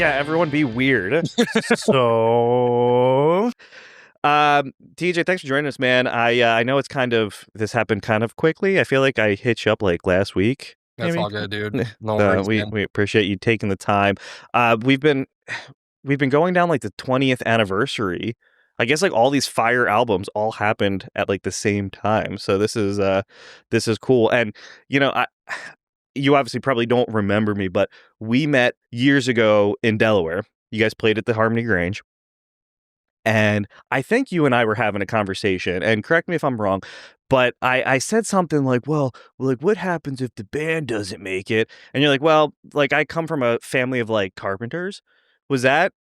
Yeah, everyone be weird. So, TJ, thanks for joining us, man. I know this happened kind of quickly. I feel like I hit you up like last week, That's maybe. all good, dude. No worries, We man. we appreciate you taking the time. We've been going down like the 20th anniversary. I guess like all these fire albums all happened at like the same time. So this is cool. And you know, you obviously probably don't remember me, but we met years ago in Delaware. You guys played at the Harmony Grange. And I think you and I were having a conversation, and correct me if I'm wrong, but I said something like, well, like, what happens if the band doesn't make it? And you're like, well, like, I come from a family of like carpenters. Was that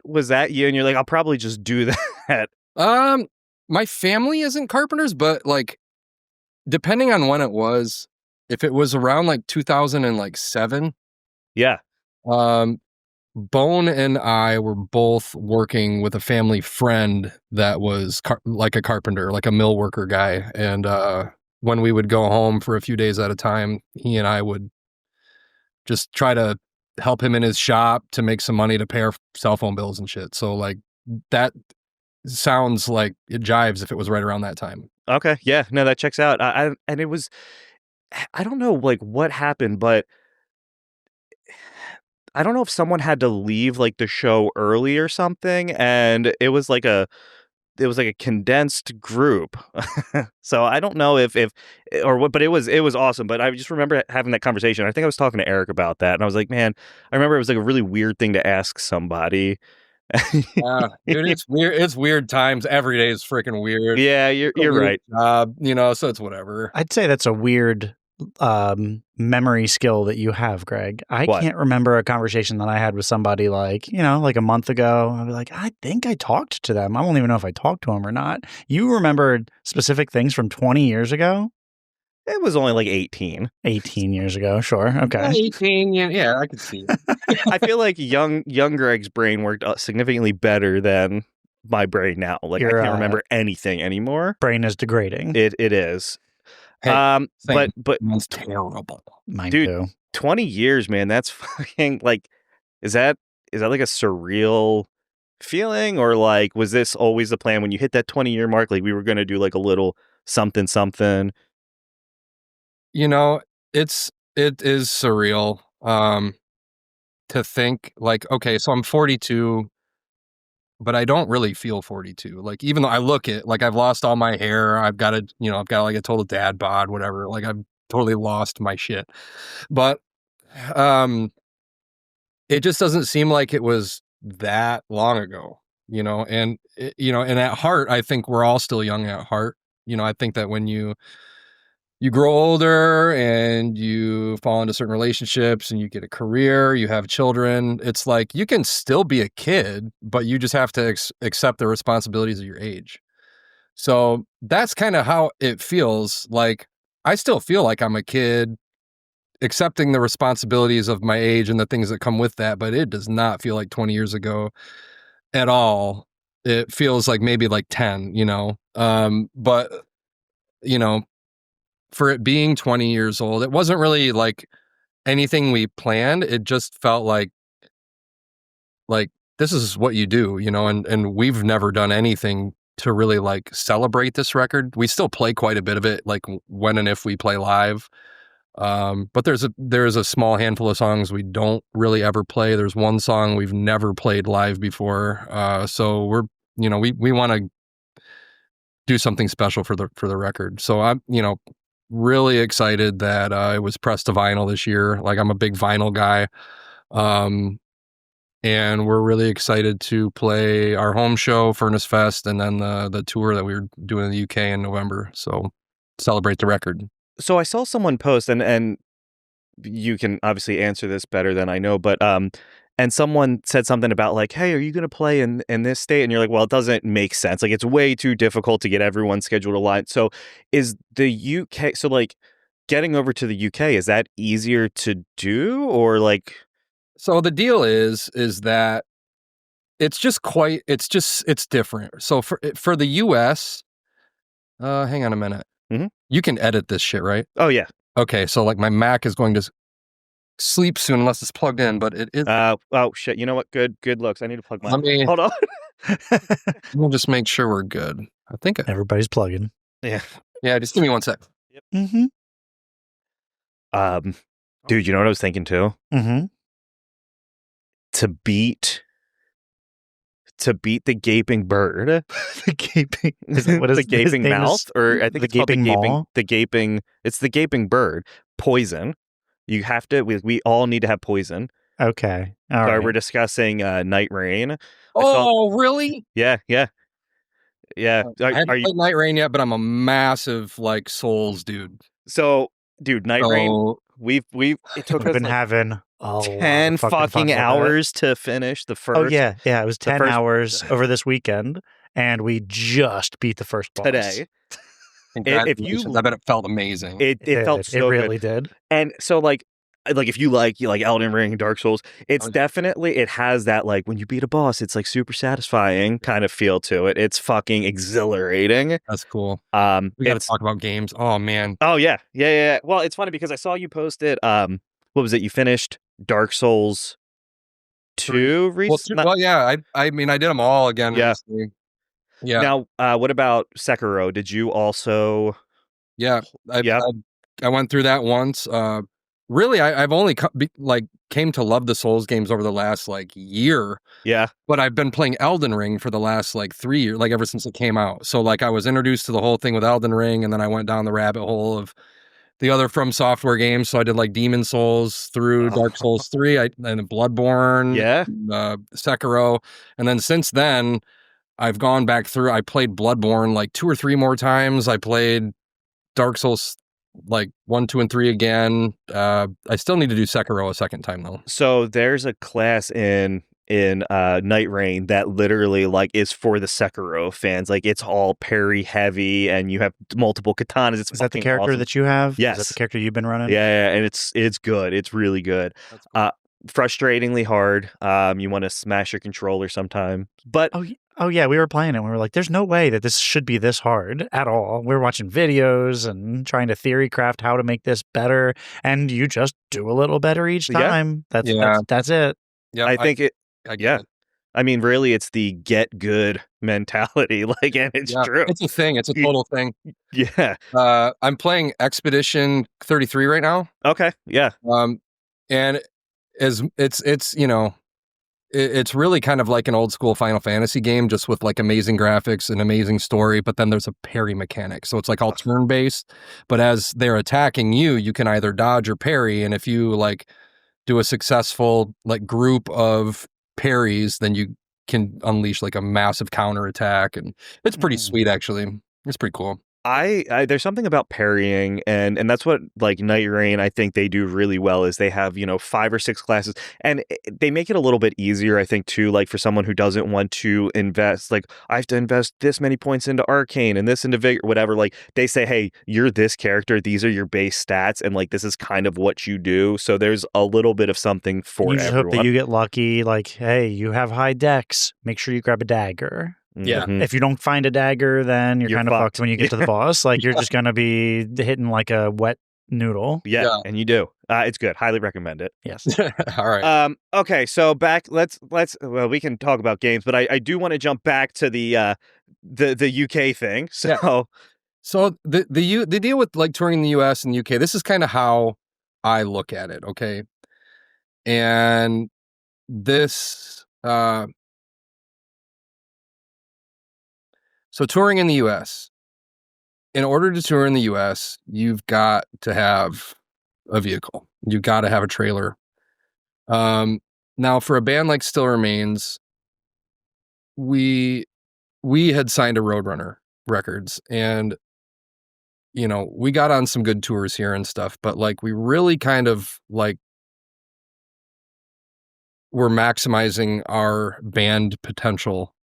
you? And you're like, I'll probably just do that. Um, my family isn't carpenters, but like, depending on when it was, if it was around like 2007, Yeah. um, Bone and I were both working with a family friend that was like a carpenter, like a mill worker guy. And when we would go home for a few days at a time, he and I would just try to help him in his shop to make some money to pay our cell phone bills and shit. So like that sounds like it jives if it was right around that time. Okay. Yeah. No, that checks out. And it was, I don't know like what happened, but I don't know if someone had to leave like the show early or something, and it was like a condensed group. So I don't know if or what, but it was awesome. But I just remember having that conversation. I think I was talking to Eric about that, and I was like, man, I remember it was like a really weird thing to ask somebody. Dude, it's weird. It's weird times. Every day is freaking weird. Yeah, you're Weird right. job, so it's whatever. I'd say that's a weird memory skill that you have, Greg. I What? can't remember a conversation that I had with somebody like a month ago. I'd be like, I think I talked to them. I don't even know if I talked to them or not. You remembered specific things from 20 years ago? It was only like 18. 18 years ago, sure. Okay. 18, yeah, I can see it. I feel like young Greg's brain worked significantly better than my brain now. Like I Your can't remember anything anymore. brain is degrading. It is. Hey, But it's terrible. Mine dude, too. 20 years, man, that's fucking like, is that like a surreal feeling, or like was this always the plan when you hit that 20-year mark, like we were going to do like a little something something? It is surreal to think like, okay, so I'm 42, but I don't really feel 42. Like, even though I look it, like I've lost all my hair, I've got like a total dad bod, whatever. Like I've totally lost my shit. But it just doesn't seem like it was that long ago, and at heart, I think we're all still young at heart. I think that when you grow older and you fall into certain relationships and you get a career, you have children, it's like you can still be a kid, but you just have to accept the responsibilities of your age. So that's kind of how it feels. Like I still feel like I'm a kid accepting the responsibilities of my age and the things that come with that, but it does not feel like 20 years ago at all. It feels like maybe like 10, but for it being 20 years old, it wasn't really like anything we planned. It just felt like this is what you do, and we've never done anything to really like celebrate this record. We still play quite a bit of it, like when and if we play live. But there's a small handful of songs we don't really ever play. There's one song we've never played live before. So we're, we want to do something special for the record. So I'm, really excited that it was pressed to vinyl this year. Like I'm a big vinyl guy. And we're really excited to play our home show, Furnace Fest, and then the tour that we were doing in the UK in November. So celebrate the record. So I saw someone post, and you can obviously answer this better than I know, but and someone said something about like, hey, are you going to play in this state? And you're like, well, it doesn't make sense. Like it's way too difficult to get everyone scheduled aligned. So is the UK, so like getting over to the UK, is that easier to do, or like? So the deal is that it's different. So for the US, hang on a minute. Mhm. You can edit this shit, right? Oh yeah. Okay, so like my Mac is going to sleep soon unless it's plugged in, but it is. Oh shit! You know what? Good looks. I need to plug mine. Let me Hold on. we'll just make sure we're good. I think. Everybody's plugging. Yeah. Yeah, just give me 1 sec. Mm-hmm. Dude, you know what I was thinking too? Mm-hmm. To beat the gaping bird, The gaping. What is the gaping his name mouth, is or I think the it's called gaping maw? the gaping. It's the gaping bird. Poison. You have to. We all need to have poison. Okay. All So right. we're discussing Night Rain. Really? Yeah. I haven't Are you? played Night Rain yet, but I'm a massive like Souls dude. So, dude, Night Rain. So It took We've us been like having a lot 10 of fucking fun fucking with it. hours to finish the first. Oh yeah. It was 10 first- hours over this weekend, and we just beat the first boss today. congratulations. I bet it felt amazing. It felt so it really good. did. And so like if you like Elden Ring, Dark Souls, it's Oh, yeah. definitely, it has that like when you beat a boss, it's like super satisfying kind of feel to it. It's fucking exhilarating. That's cool. We got to It's talk about games. Oh man. oh yeah. Well, it's funny because I saw you posted what was it? You finished Dark Souls 2 recently. Well, yeah. I mean, I did them all again. Yeah. Recently. Yeah. Now, what about Sekiro? Did you also? Yeah. I went through that once. Really, I've only came to love the Souls games over the last like year. Yeah. But I've been playing Elden Ring for the last like 3 years, like ever since it came out. So like I was introduced to the whole thing with Elden Ring, and then I went down the rabbit hole of the other From Software games. So I did like Demon Souls through Dark Souls 3, and Bloodborne, Yeah. Sekiro, and then since then I've gone back through. I played Bloodborne like 2 or 3 more times. I played Dark Souls like 1, 2, and 3 again. I still need to do Sekiro a second time though. So there's a class in Night Rain that literally like is for the Sekiro fans. Like it's all parry heavy, and you have multiple katanas. It's Is that the fucking character awesome. that you have? Yes. Is that the character you've been running? Yeah, and it's good. It's really good. That's cool. Frustratingly hard. You want to smash your controller sometime, but Oh yeah, we were playing it and we were like, there's no way that this should be this hard at all. We were watching videos and trying to theory craft how to make this better, and you just do a little better each Yeah. time. That's it. Yeah, I think it. I get Yeah. it. I mean, really, it's the get good mentality. Like, and it's Yeah, true. It's a thing. It's a total thing. Yeah. I'm playing Expedition 33 right now. Okay. Yeah. And it's you know, it's really kind of like an old school Final Fantasy game, just with like amazing graphics and amazing story. But then there's a parry mechanic, so it's like all turn based. But as they're attacking you, you can either dodge or parry, and if you like do a successful like group of parries, then you can unleash like a massive counter attack, and it's pretty sweet actually. It's pretty cool. I there's something about parrying, and that's what like Night Rain I think they do really well is they have 5 or 6 classes, and they make it a little bit easier I think too, like for someone who doesn't want to invest, like I have to invest this many points into Arcane and this into Vigor, whatever. Like they say, hey, you're this character, these are your base stats, and like this is kind of what you do. So there's a little bit of something for You just everyone. hope that you get lucky. Like, hey, you have high dex. Make sure you grab a dagger. Yeah. Mhm. If you don't find a dagger, then you're kind of fucked when you get to the boss. Like you're just gonna be hitting like a wet noodle. Yeah, and you do. It's good. Highly recommend it. Yes. All right. Okay, so back. Let's. Well, we can talk about games, but I do want to jump back to the UK thing. So Yeah. So the deal with like touring in the US and UK, this is kind of how I look at it. Okay. And this, so touring in the US, in order to tour in the US, you've got to have a vehicle. You've got to have a trailer. Now for a band like Still Remains, we had signed to Roadrunner Records, and we got on some good tours here and stuff, but like we really kind of like were maximizing our band potential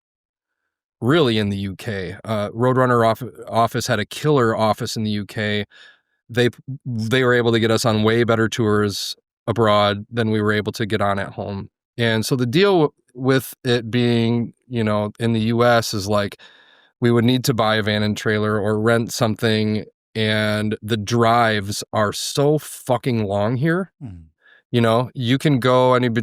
really in the UK. Roadrunner office had a killer office in the UK. They were able to get us on way better tours abroad than we were able to get on at home. And so the deal with it being, in the US is like we would need to buy a van and trailer or rent something, and the drives are so fucking long here You know, you can go in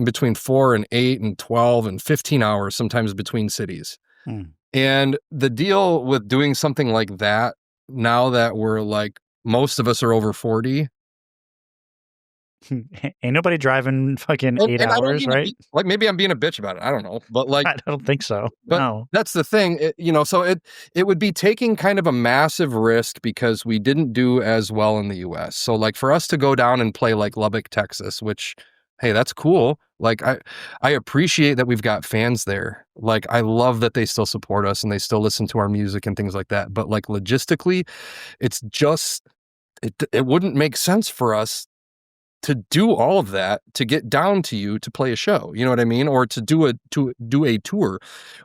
between 4 and 8 and 12 and 15 hours, sometimes between cities. Hmm. And the deal with doing something like that, now that we're like, most of us are over 40. Ain't nobody driving fucking 8 And I don't hours, mean to right? be, like, maybe I'm being a bitch about it. I don't know. But like, I don't think so. but No. that's the thing, you know, so it would be taking kind of a massive risk because we didn't do as well in the US. So like for us to go down and play like Lubbock, Texas, which, hey, that's cool. Like I appreciate that we've got fans there. Like I love that they still support us and they still listen to our music and things like that. But like logistically, it's just it wouldn't make sense for us to do all of that to get down to you to play a show, you know what I mean? Or to do a tour.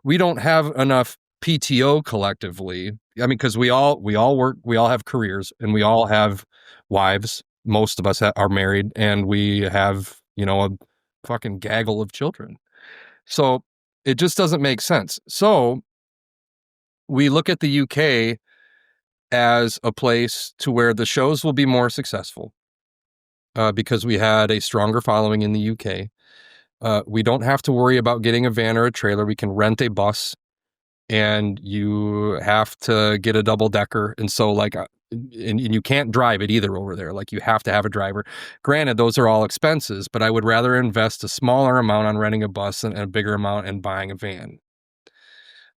We don't have enough PTO collectively. I mean, because we all work, we all have careers, and we all have wives. Most of us are married, and we have, you know, a fucking gaggle of children. So it just doesn't make sense. So we look at the UK as a place to where the shows will be more successful. Because we had a stronger following in the UK. We don't have to worry about getting a van or a trailer. We can rent a bus, and you have to get a double decker. And so like, and you can't drive it either over there. Like you have to have a driver. Granted, those are all expenses, but I would rather invest a smaller amount on renting a bus and a bigger amount in buying a van.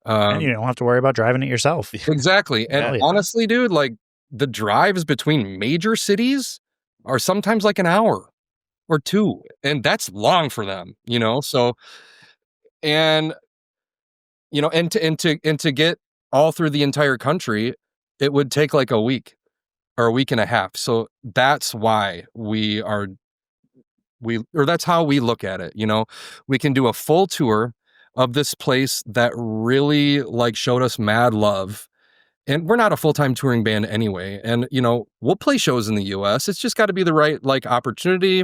And you don't have to worry about driving it yourself. Exactly. And Hell yeah. honestly, dude, like the drives between major cities are sometimes like an hour or 2, and that's long for them, you know? So, and, you know, and to get all through the entire country, it would take like a week or a week and a half. So that's why or that's how we look at it, you know? We can do a full tour of this place that really like showed us mad love. And we're not a full-time touring band anyway. And, you know, we'll play shows in the US. It's just got to be the right, like, opportunity.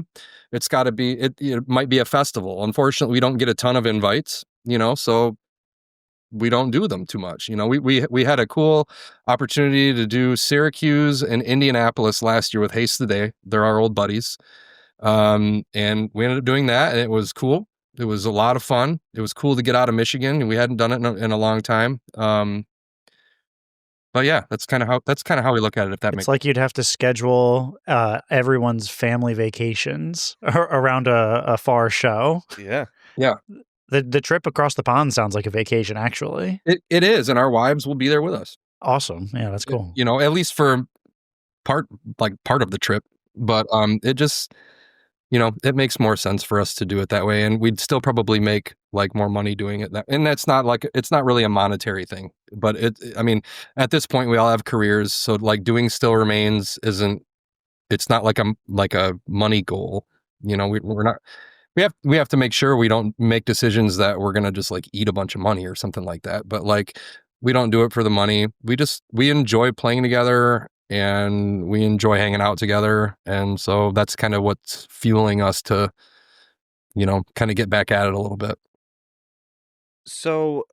It's got to be, it might be a festival. Unfortunately, we don't get a ton of invites, you know, so we don't do them too much. You know, we had a cool opportunity to do Syracuse and Indianapolis last year with Haste the Day. They're our old buddies. And we ended up doing that, and it was cool. It was a lot of fun. It was cool to get out of Michigan. We hadn't done it in a long time. But yeah, that's kind of how we look at it. If that makes It's like you'd have to schedule everyone's family vacations around a far show. Yeah. Yeah. The trip across the pond sounds like a vacation, actually. It is, and our wives will be there with us. Awesome. Yeah, that's cool. You know, at least for part of the trip. But it just, you know, it makes more sense for us to do it that way, and we'd still probably make like more money doing it that. And that's not like, it's not really a monetary thing, but I mean, at this point we all have careers, so like doing Still Remains it's not like a money goal. You know, we're not. We have to make sure we don't make decisions that we're gonna just like eat a bunch of money or something like that. But like, we don't do it for the money. We enjoy playing together, and we enjoy hanging out together. And so that's kind of what's fueling us to, you know, kind of get back at it a little bit. So,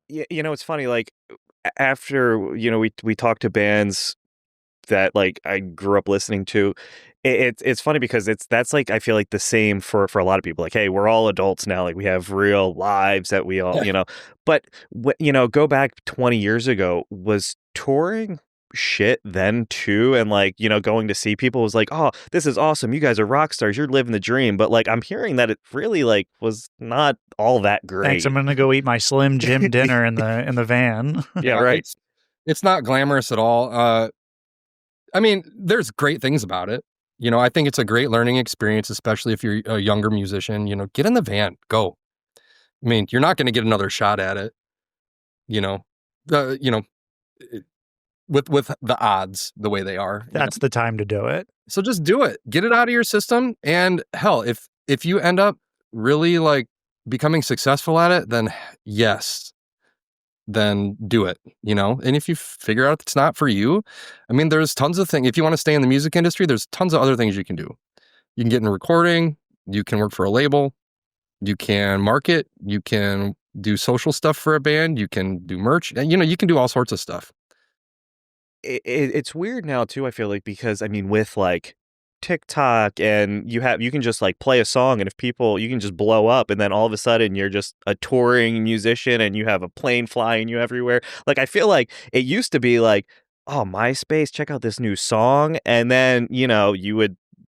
you know, it's funny, like, after, you know, we talked to bands that, like, I grew up listening to, it's funny because that's, like, I feel like the same for a lot of people. Like, hey, we're all adults now, like, we have real lives that we all, you know, but, you know, go back 20 years ago, was touring shit then too? And, like, you know, going to see people was like, oh, this is awesome, you guys are rock stars, you're living the dream. But, like, I'm hearing that it really, like, was not all that great. Thanks, I'm gonna go eat my Slim Jim dinner in the van. Yeah, right. It's not glamorous at all. I mean, there's great things about it. You know, I think it's a great learning experience, especially if you're a younger musician. You know, get in the van, go. I mean, you're not going to get another shot at it. You know, with the odds the way they are. That's the time to do it. So just do it. Get it out of your system. And hell, if you end up really like becoming successful at it, then yes, then do it, you know? And if you figure out it's not for you, I mean, there's tons of things. If you want to stay in the music industry, there's tons of other things you can do. You can get in recording, you can work for a label, you can market, you can do social stuff for a band, you can do merch, and you know, you can do all sorts of stuff. It's weird now too, I feel like, because I mean, with like TikTok, and you can just like play a song, and if people, you can just blow up, and then all of a sudden you're just a touring musician and you have a plane flying you everywhere. Like I feel like it used to be like, oh, MySpace, check out this new song, and then you would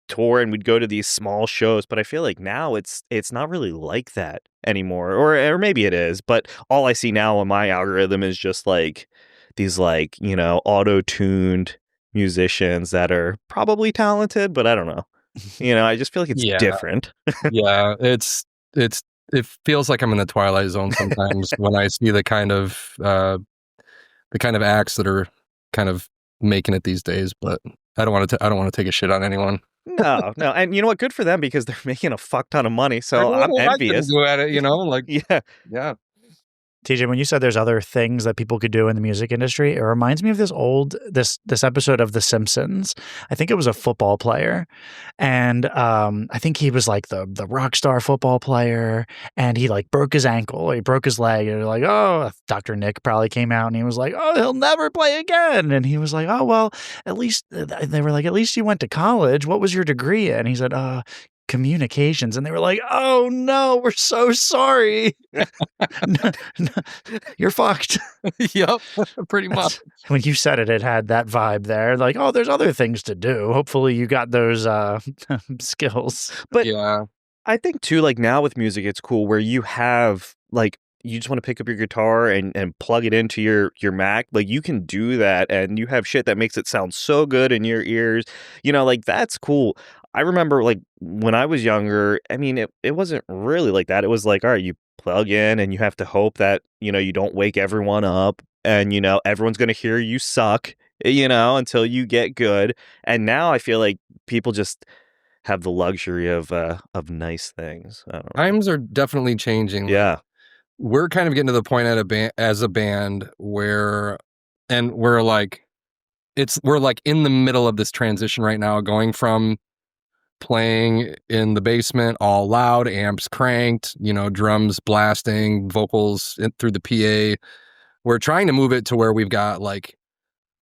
tour and we'd go to these small shows, but I feel like now it's not really like that anymore, or maybe it is, but all I see now on my algorithm is just like these like auto-tuned musicians that are probably talented, but I don't know. I just feel like it's Yeah. different. Yeah, it feels like I'm in the Twilight Zone sometimes when I see the kind of acts that are kind of making it these days. But I don't want to take a shit on anyone. No, and you know what? Good for them because they're making a fuck ton of money. So What I'm I couldn't envious. do at it, like Yeah. yeah. TJ, when you said there's other things that people could do in the music industry, it reminds me of this episode of The Simpsons. I think it was a football player, and I think he was like the rock star football player, and he like broke his ankle, or he broke his leg, and they're like, oh, Dr. Nick probably came out, and he was like, oh, he'll never play again, and he was like, oh well, at least they were like, at least you went to college. What was your degree in? And he said, communications, and they were like, oh no, we're so sorry. No, you're fucked. Yep, pretty much. When you said it had that vibe there, like, oh, there's other things to do. Hopefully you got those skills. But yeah, I think too, like now with music, it's cool where you have like, you just want to pick up your guitar and plug it into your Mac. Like you can do that, and you have shit that makes it sound so good in your ears. Like that's cool. I remember like when I was younger, I mean, it wasn't really like that. It was like, all right, you plug in and you have to hope that, you don't wake everyone up, and, everyone's going to hear you suck, until you get good. And now I feel like people just have the luxury of nice things. I don't know. times are definitely changing. Yeah. We're kind of getting to the point as a band where, and we're like in the middle of this transition right now, going from playing in the basement all loud, amps cranked, drums blasting, vocals through the PA. We're trying to move it to where we've got like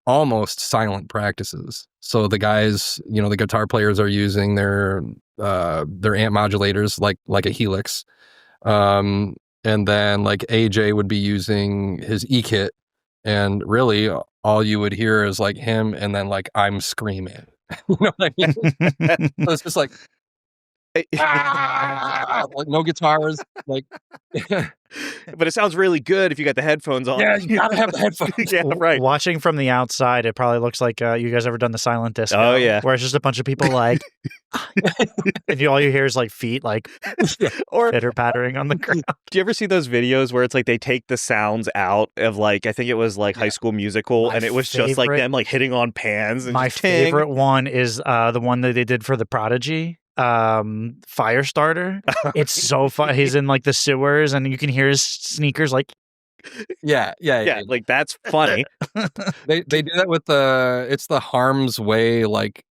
almost silent practices. So the guys, the guitar players are using their amp modulators like a Helix. And then like AJ would be using his E-kit, and really all you would hear is like him, and then like I'm screaming. You know what I mean? So it's just like, like no guitars, like. But it sounds really good if you got the headphones on. Yeah, you gotta have the headphones. Yeah, right. Watching from the outside, it probably looks like you guys ever done the silent disco? Oh, yeah. Where it's just a bunch of people like, and all you hear is like feet like or pitter pattering on the ground. Do you ever see those videos where it's like they take the sounds out of like, I think it was like High School Musical, and it was just like them like hitting on pans. And my favorite one is the one that they did for the Prodigy. Firestarter. It's so fun. He's in like the sewers, and you can hear his sneakers like. Yeah. Like that's funny. They do that with it's the Harm's Way like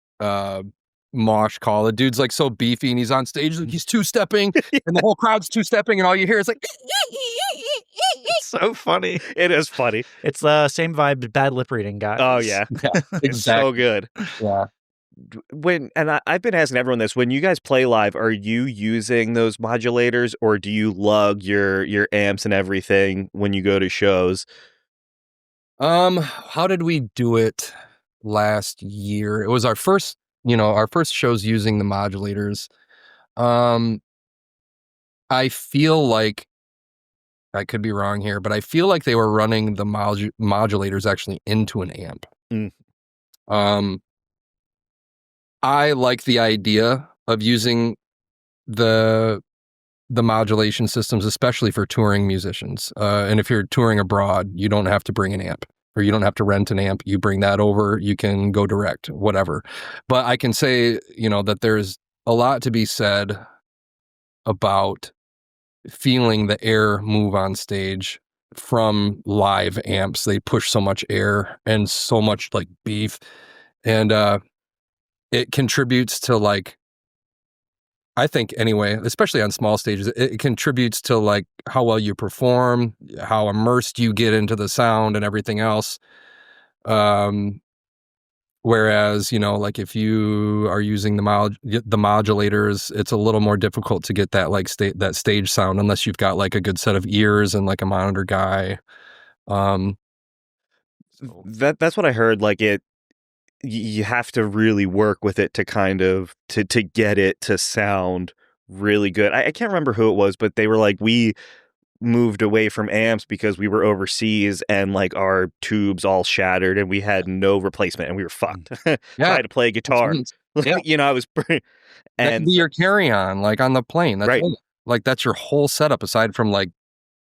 mosh call. The dude's like so beefy, and he's on stage, he's two-stepping, and the whole crowd's two-stepping, and all you hear is like. It's so funny. It is funny. It's the same vibe as bad lip reading, guys. Oh yeah, Exactly. It's so good. Yeah. I've been asking everyone this, when you guys play live, are you using those modulators, or do you lug your amps and everything when you go to shows? How did we do it last year? It was our first shows using the modulators. I feel like, I could be wrong here, but I feel like they were running the modulators actually into an amp. I like the idea of using the modulation systems, especially for touring musicians. And if you're touring abroad, you don't have to bring an amp, or you don't have to rent an amp. You bring that over, you can go direct, whatever. But I can say, that there's a lot to be said about feeling the air move on stage from live amps. They push so much air and so much like beef. And it contributes to like, I think anyway, especially on small stages, it contributes to like how well you perform, how immersed you get into the sound and everything else. Whereas, like if you are using the modulators, it's a little more difficult to get that like that stage sound unless you've got like a good set of ears and like a monitor guy. So. That's what I heard. Like you have to really work with it to kind of to get it to sound really good. I can't remember who it was, but they were like, we moved away from amps because we were overseas and like our tubes all shattered and we had no replacement and we were fucked. Yeah, Try to play guitar. Yeah. I was that could be your carry-on, like on the plane. That's right. Like that's your whole setup aside from like a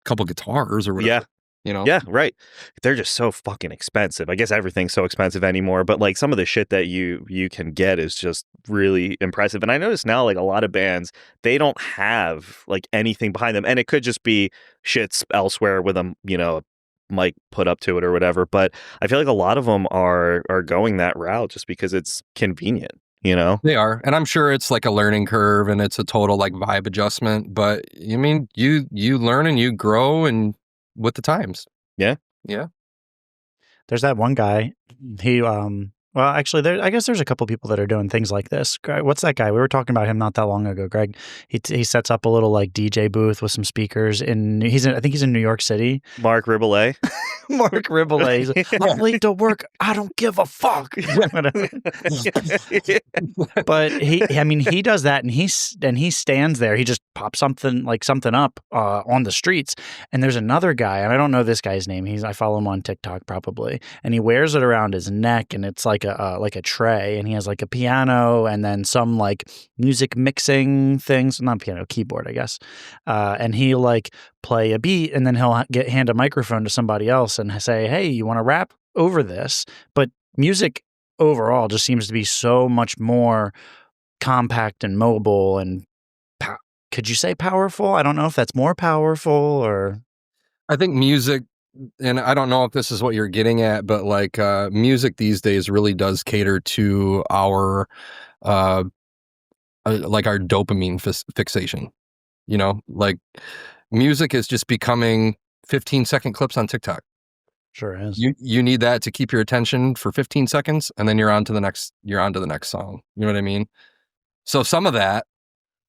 couple guitars or whatever. Yeah. Yeah, right. They're just so fucking expensive. I guess everything's so expensive anymore, but like some of the shit that you can get is just really impressive. And I notice now like a lot of bands, they don't have like anything behind them. And it could just be shits elsewhere with a mic put up to it or whatever. But I feel like a lot of them are going that route just because it's convenient. They are. And I'm sure it's like a learning curve and it's a total like vibe adjustment. But I mean, you learn and you grow and with the times. Yeah. There's that one guy. He well, actually, I guess there's a couple people that are doing things like this. What's that guy? We were talking about him not that long ago, Greg. He sets up a little like DJ booth with some speakers, I think he's in New York City. Mark Riboulet. Mark Riboulet. He's like, I'm late to work. I don't give a fuck. But he does that, and he stands there. He just pops something up on the streets. And there's another guy, and I don't know this guy's name. I follow him on TikTok probably, and he wears it around his neck, and it's like a tray, and he has like a piano, and then some like music mixing things, not piano, keyboard, I guess. And he like play a beat, and then he'll hand a microphone to somebody else and say, "Hey, you want to rap over this?" But music overall just seems to be so much more compact and mobile and could you say powerful? I don't know if that's more powerful or I think music, and I don't know if this is what you're getting at, but like music these days really does cater to our like our dopamine fixation. Like music is just becoming 15-second clips on TikTok. Sure is. You need that to keep your attention for 15 seconds, and then you're on to the next song. You know what I mean? So some of that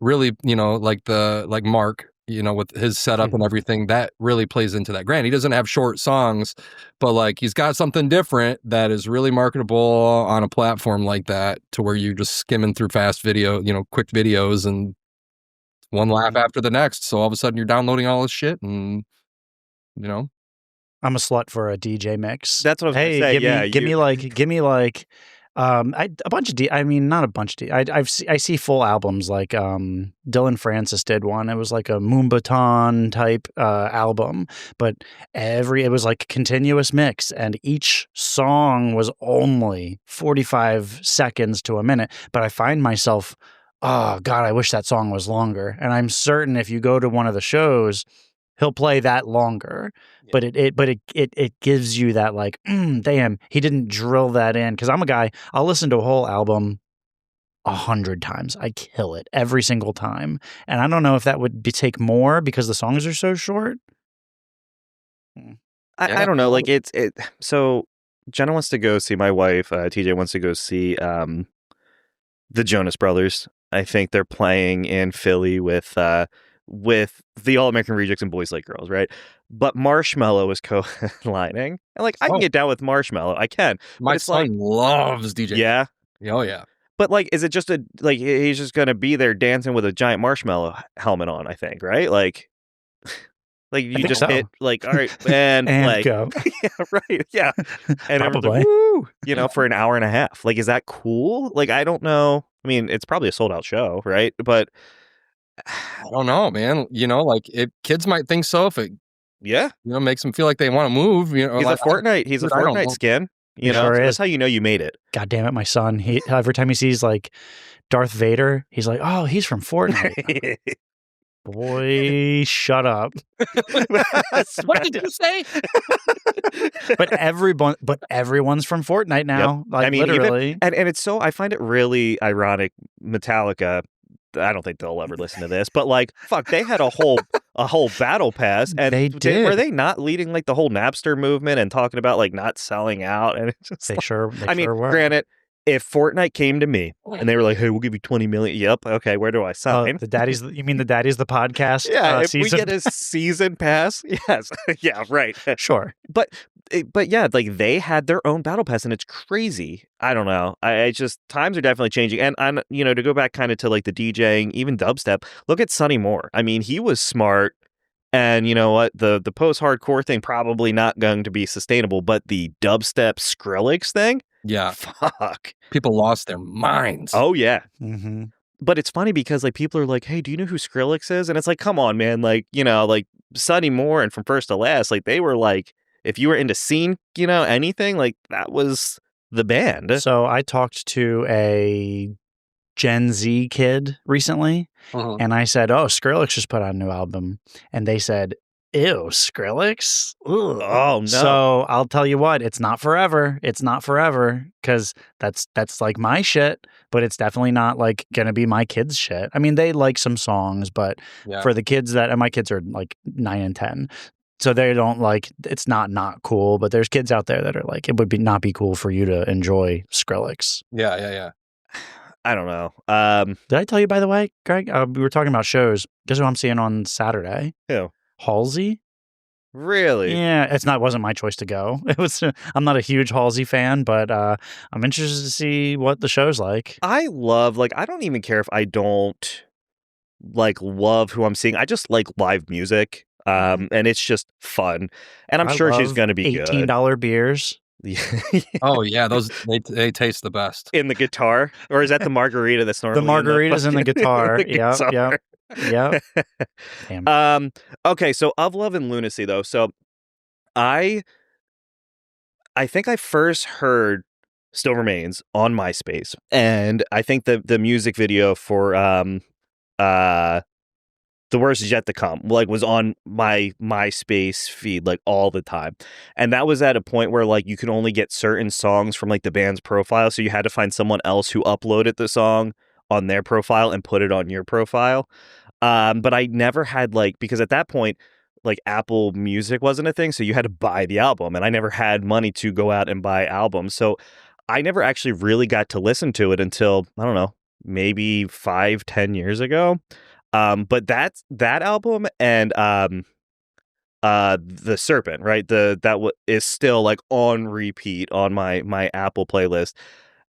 really, like Mark, with his setup and everything, that really plays into that. Granted, he doesn't have short songs, but like he's got something different that is really marketable on a platform like that, to where you're just skimming through fast video, quick videos, and one laugh after the next. So all of a sudden you're downloading all this shit, and I'm a slut for a DJ mix. That's what I was going to say. Give me like a bunch of not a bunch of I see full albums like Dylan Francis did one. It was like a Moombaton type album, but it was like continuous mix, and each song was only 45 seconds to a minute. But I find myself, oh God, I wish that song was longer. And I'm certain if you go to one of the shows, he'll play that longer, but it gives you that like, damn, he didn't drill that in. Because I'm a guy, I'll listen to a whole album 100 times. I kill it every single time, and I don't know if that would take more because the songs are so short. I don't know. Like so Jenna wants to go see, my wife, TJ wants to go see the Jonas Brothers. I think they're playing in Philly with the All American Rejects and Boys Like Girls, right? But Marshmello is co-lining. And like, I can get down with Marshmello. I can. My son loves DJ. Yeah? Oh, yeah. But like, is it just he's just going to be there dancing with a giant marshmallow helmet on, I think, right? Like you just hit like, all right, and like, go. Yeah, right. Yeah. And probably. Like, woo, for an hour and a half. Like, is that cool? Like, I don't know. I mean, it's probably a sold out show, right? But I don't know, man. Like kids might think so if it, makes them feel like they want to move. He's like, a Fortnite skin. So that's how you know you made it. God damn it, my son. Every time he sees like Darth Vader, he's like, "Oh, he's from Fortnite." Boy, shut up. What did you say? But everyone's from Fortnite now. Yep. Like, I mean, literally. And it's so, I find it really ironic. Metallica, I don't think they'll ever listen to this, but like, fuck, they had a whole battle pass, and They were did. they not leading like the whole Napster movement and talking about like not selling out? And it's just, They sure I mean, were. granted, if Fortnite came to me and they were like, "Hey, we'll give you 20 million," yep, okay, where do I sign? The Daddies. You mean the Daddies, the podcast? Yeah, if we season? get a season pass, yes, yeah, right. Sure. But yeah, like they had their own battle pass, and it's crazy. I don't know. I just times are definitely changing, and I'm to go back kind of to like the DJing, even dubstep. Look at Sonny Moore. I mean, he was smart, and you know what? The post hardcore thing probably not going to be sustainable, but the dubstep Skrillex thing, Yeah. fuck, People lost their minds. oh yeah. Mm-hmm. But it's funny because like people are like, "Hey, do you know who Skrillex is?" And it's like, come on, man, like like Sonny Moore and From First to Last, like they were like. If you were into scene, anything, like that was the band. So I talked to a Gen Z kid recently, and I said, "Oh, Skrillex just put out a new album," and they said, "Ew, Skrillex." Ugh. Oh no! So I'll tell you what, it's not forever. It's not forever because that's like my shit, but it's definitely not like gonna be my kids' shit. I mean, they like some songs, but for the kids and my kids are like 9 and 10. So they don't like, it's not cool, but there's kids out there that are like, it would not be cool for you to enjoy Skrillex. Yeah. I don't know. Did I tell you, by the way, Greg? We were talking about shows. Guess who I'm seeing on Saturday? Who? Halsey. Really? Yeah, wasn't my choice to go. It was. I'm not a huge Halsey fan, but I'm interested to see what the show's like. I love, like, I don't even care if I don't like love who I'm seeing. I just like live music. And it's just fun, and I'm sure she's going to be good. $18 beers. Oh yeah, those they taste the best. In the guitar, or is that the margarita that's normally the margarita's in the guitar? Yep. Damn. Okay, so Of Love and Lunacy though. So I think I first heard Still Remains on MySpace, and I think the music video for The Worst Is Yet to Come, like, was on my MySpace feed, like, all the time. And that was at a point where, like, you could only get certain songs from, like, the band's profile, so you had to find someone else who uploaded the song on their profile and put it on your profile. But I never had, like, because at that point, like, Apple Music wasn't a thing, so you had to buy the album, and I never had money to go out and buy albums. So I never actually really got to listen to it until, I don't know, maybe 5-10 years ago. But that album and The Serpent, right? Is still like on repeat on my Apple playlist.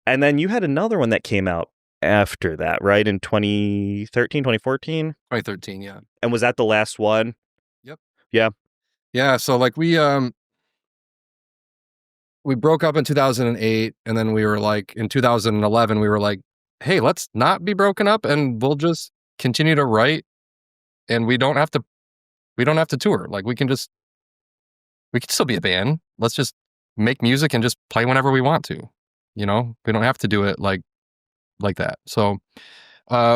And then you had another one that came out after that, right? In 2013, 2014? 2013, yeah. And was that the last one? Yep. Yeah. Yeah, so like we broke up in 2008, and then we were like in 2011 we were like, "Hey, let's not be broken up and we'll just continue to write, and we don't have to tour. Like we can still be a band. Let's just make music and just play whenever we want to. We don't have to do it like that." So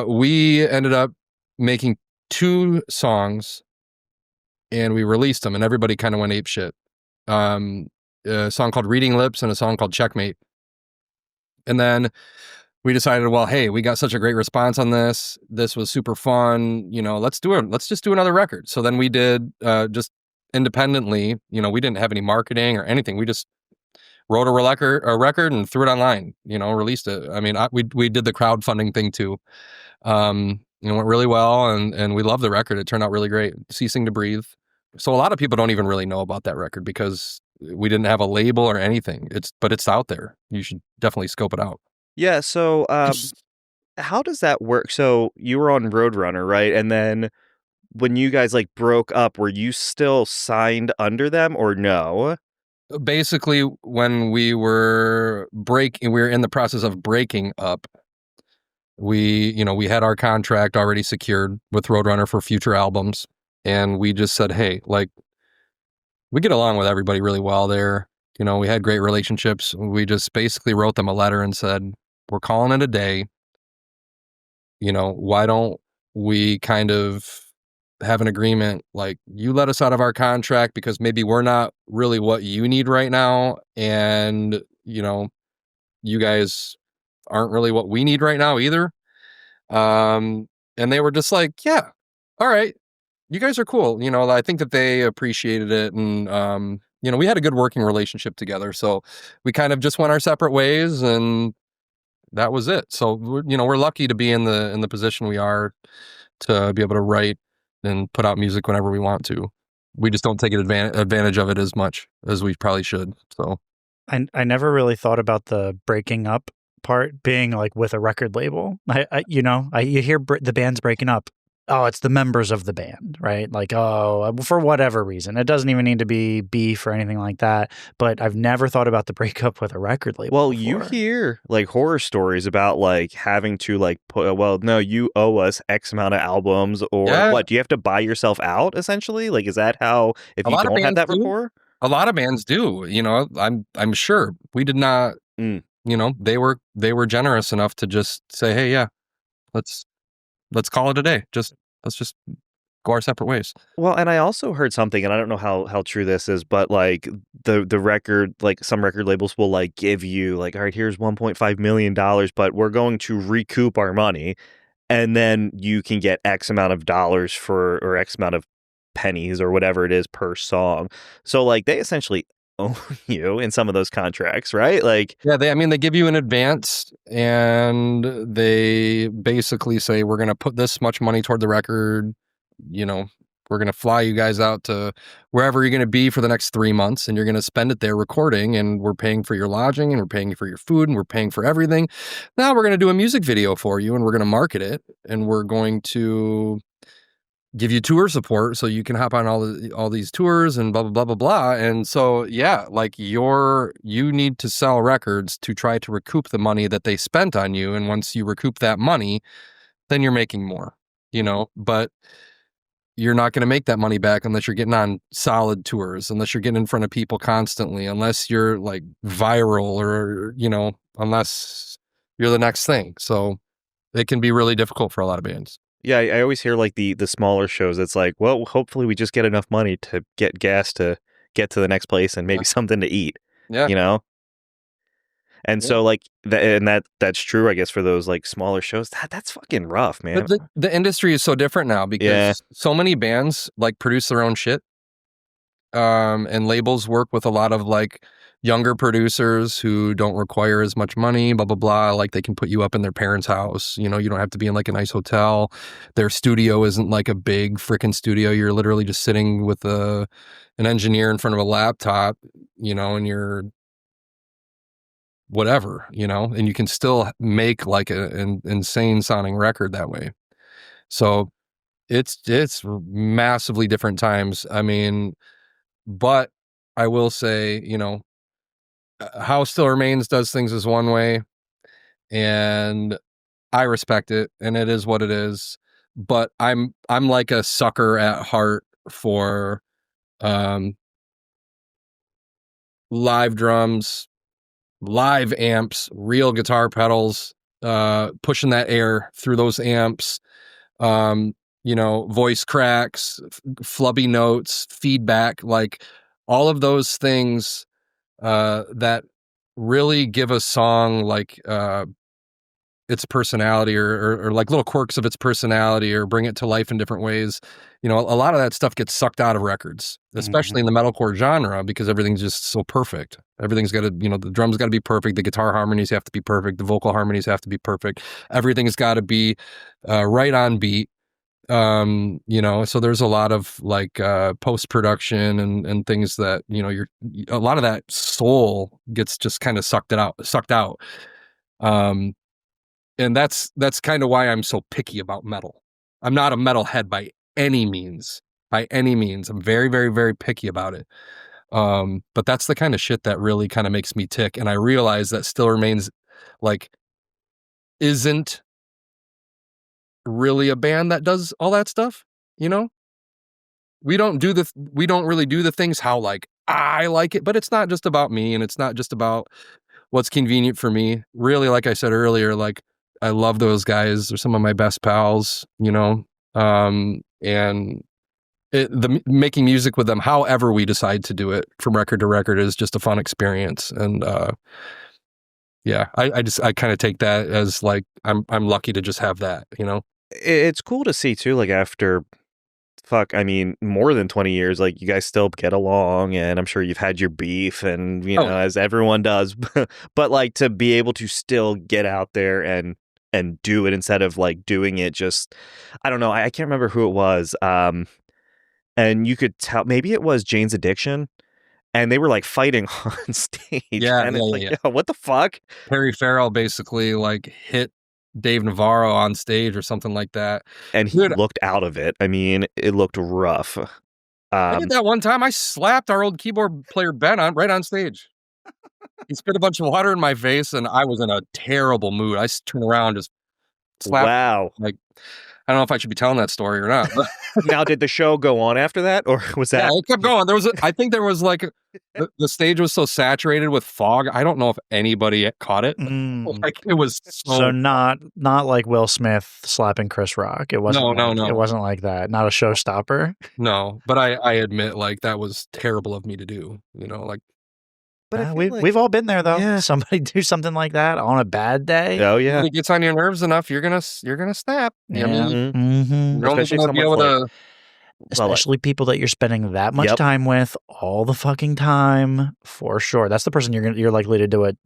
we ended up making 2 songs, and we released them, and everybody kind of went apeshit. A song called Reading Lips and a song called Checkmate. And then we decided, well, hey, we got such a great response on this. This was super fun. Let's just do another record. So then we did just independently. We didn't have any marketing or anything. We just wrote a record and threw it online. Released it. I mean, we did the crowdfunding thing too. It went really well, and we love the record. It turned out really great. Ceasing to Breathe. So a lot of people don't even really know about that record because we didn't have a label or anything. But it's out there. You should definitely scope it out. Yeah, so how does that work? So you were on Roadrunner, right? And then when you guys like broke up, were you still signed under them or no? Basically, when we were in the process of breaking up. We had our contract already secured with Roadrunner for future albums, and we just said, hey, like, we get along with everybody really well there. We had great relationships. We just basically wrote them a letter and said, we're calling it a day. Why don't we kind of have an agreement? Like, you let us out of our contract because maybe we're not really what you need right now. And, you guys aren't really what we need right now either. And they were just like, yeah, all right, you guys are cool. I think that they appreciated it. And, we had a good working relationship together. So we kind of just went our separate ways, and that was it. So, we're lucky to be in the position we are, to be able to write and put out music whenever we want to. We just don't take advantage of it as much as we probably should. So I never really thought about the breaking up part being like with a record label. You hear the band's breaking up. Oh, it's the members of the band, right? Like, oh, for whatever reason. It doesn't even need to be beef or anything like that. But I've never thought about the breakup with a record label Well, before. you hear like horror stories about like having to like put, well, no, you owe us X amount of albums, or Yeah. what? Do you have to buy yourself out essentially? Like, is that how, if A you lot of don't have bands that do. rapport? A lot of bands do. I'm sure we did not. Mm. They were generous enough to just say, hey, yeah, let's call it a day. Let's just go our separate ways. Well, and I also heard something, and I don't know how true this is, but like the record, like some record labels will like give you like, all right, here's $1.5 million, but we're going to recoup our money, and then you can get X amount of dollars or X amount of pennies or whatever it is per song. So like they essentially own you in some of those contracts, right? Like, Yeah, they give you an advance, and they basically say, we're going to put this much money toward the record. We're going to fly you guys out to wherever you're going to be for the next 3 months, and you're going to spend it there recording, and we're paying for your lodging, and we're paying for your food, and we're paying for everything. Now we're going to do a music video for you, and we're going to market it, and we're going to give you tour support so you can hop on all these tours and blah, blah, blah, blah, blah. And so, yeah, like you need to sell records to try to recoup the money that they spent on you. And once you recoup that money, then you're making more, but you're not going to make that money back unless you're getting on solid tours, unless you're getting in front of people constantly, unless you're like viral, or, unless you're the next thing. So it can be really difficult for a lot of bands. yeah, I always hear like the smaller shows. It's like, well, hopefully we just get enough money to get gas to get to the next place and maybe something to eat, Yeah. you know? And so like that's true, I guess, for those like smaller shows. That's fucking rough, man. But the industry is so different now, because so many bands like produce their own shit. And labels work with a lot of like younger producers who don't require as much money, blah, blah, blah. Like they can put you up in their parents' house. You don't have to be in like a nice hotel. Their studio isn't like a big freaking studio. You're literally just sitting with an engineer in front of a laptop, and you're whatever, and you can still make like an insane sounding record that way. So it's massively different times. I mean, but I will say, How Still Remains does things is one way, and I respect it, and it is what it is. But I'm like a sucker at heart for live drums, live amps, real guitar pedals, pushing that air through those amps, voice cracks, flubby notes, feedback, like all of those things that really give a song like its personality, or like little quirks of its personality, or bring it to life in different ways. A lot of that stuff gets sucked out of records, especially in the metalcore genre, because everything's just so perfect. Everything's got to, the drums got to be perfect. The guitar harmonies have to be perfect. The vocal harmonies have to be perfect. Everything's got to be right on beat. So there's a lot of like post-production and things that, a lot of that soul gets just kind of sucked out. And that's kind of why I'm so picky about metal. I'm not a metalhead by any means. I'm very, very, very picky about it. But that's the kind of shit that really kind of makes me tick. And I realize that Still Remains like isn't really a band that does all that stuff. We don't really do the things how like I like it, but it's not just about me, and it's not just about what's convenient for me. Really, like I said earlier, like I love those guys. They're some of my best pals, and making music with them, however we decide to do it from record to record, is just a fun experience. And yeah, I kind of take that as like I'm lucky to just have that, it's cool to see too, like after I mean, more than 20 years, like you guys still get along, and I'm sure you've had your beef, and Oh, as everyone does, but like to be able to still get out there and do it instead of like doing it just, I don't know, I can't remember who it was, and you could tell maybe it was Jane's Addiction, and they were like fighting on stage, yeah, and yeah, it's yeah, like, yeah. yo, what the fuck? Perry Farrell basically like hit Dave Navarro on stage or something like that. And he Dude, looked out of it. I mean, it looked rough. I did that one time. I slapped our old keyboard player Ben right on stage. He spit a bunch of water in my face, and I was in a terrible mood. I turned around, just slapped. Wow. Like, I don't know if I should be telling that story or not. But Now, did the show go on after that, or was yeah, that? it kept going. I think there was like the stage was so saturated with fog. I don't know if anybody caught it. Like it was So not like Will Smith slapping Chris Rock. It wasn't. No. It wasn't like that. Not a showstopper. No, but I admit like that was terrible of me to do. Like. But I feel we've all been there though. Yeah. Somebody do something like that on a bad day. Oh yeah, If it gets on your nerves enough, you're gonna snap. Yeah. I mean, Mm-hmm. you're only Especially gonna be able to. Especially people that you're spending that much time with all the fucking time, for sure. That's the person you're likely to do it